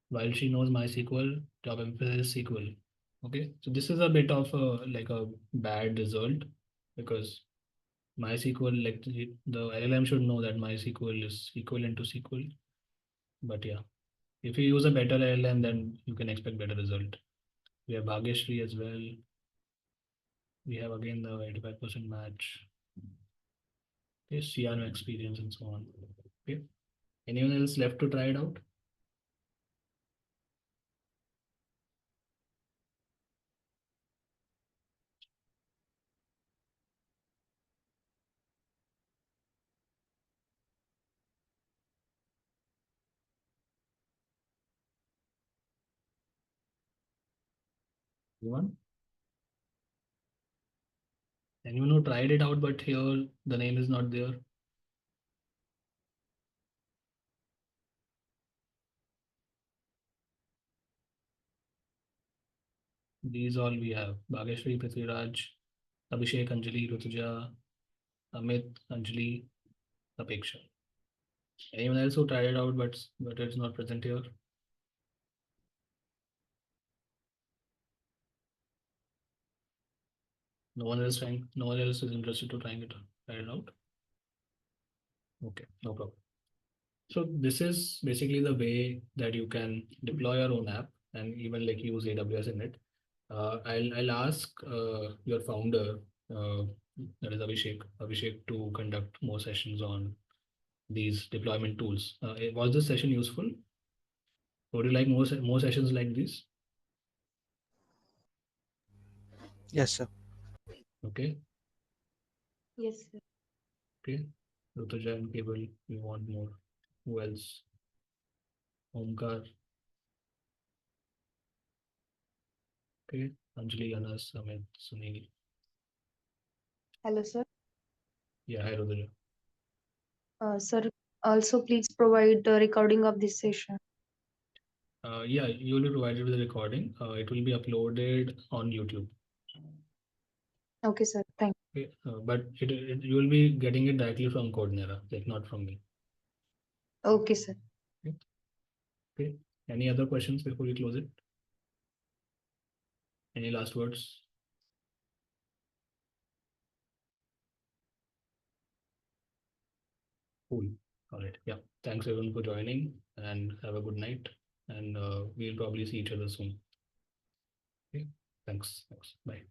While she knows MySQL, job emphasis is SQL. Okay, so this is a bit of like a bad result because MySQL, like the LLM should know that MySQL is equivalent to SQL. But yeah, if you use a better LLM, then you can expect better result. We have Bhagyashree as well. We have again the 85% match. Okay, CRM experience and so on. Okay, anyone else left to try it out? Anyone? Anyone who tried it out, but here the name is not there? These all we have: Bhagyashree, Prithviraj, Abhishek, Anjali, Rutuja, Amit, Anjali, Apeksha. Anyone else who tried it out, but it's not present here? No one else trying. No one else is interested to try it out. Okay, no problem. So this is basically the way that you can deploy your own app and even like use AWS in it. I'll ask your founder, that is Abhishek, to conduct more sessions on these deployment tools. Was this session useful? Would you like more sessions like this? Yes, sir. Okay. Yes, sir. Okay. Rutuja and Cable, we want more. Who else? Omkar. Okay. Anjali, Anas, Amit, Sunil. Hello, sir. Yeah, hi Rutuja. Sir, also please provide the recording of this session. Yeah, you will be provided with the recording. It will be uploaded on YouTube. Okay, sir. Thank you. Okay. But you will be getting it directly from Codenera, like not from me. Okay, sir. Okay. Any other questions before we close it? Any last words? Cool. All right. Yeah. Thanks everyone for joining and have a good night. And we'll probably see each other soon. Okay. Thanks. Bye.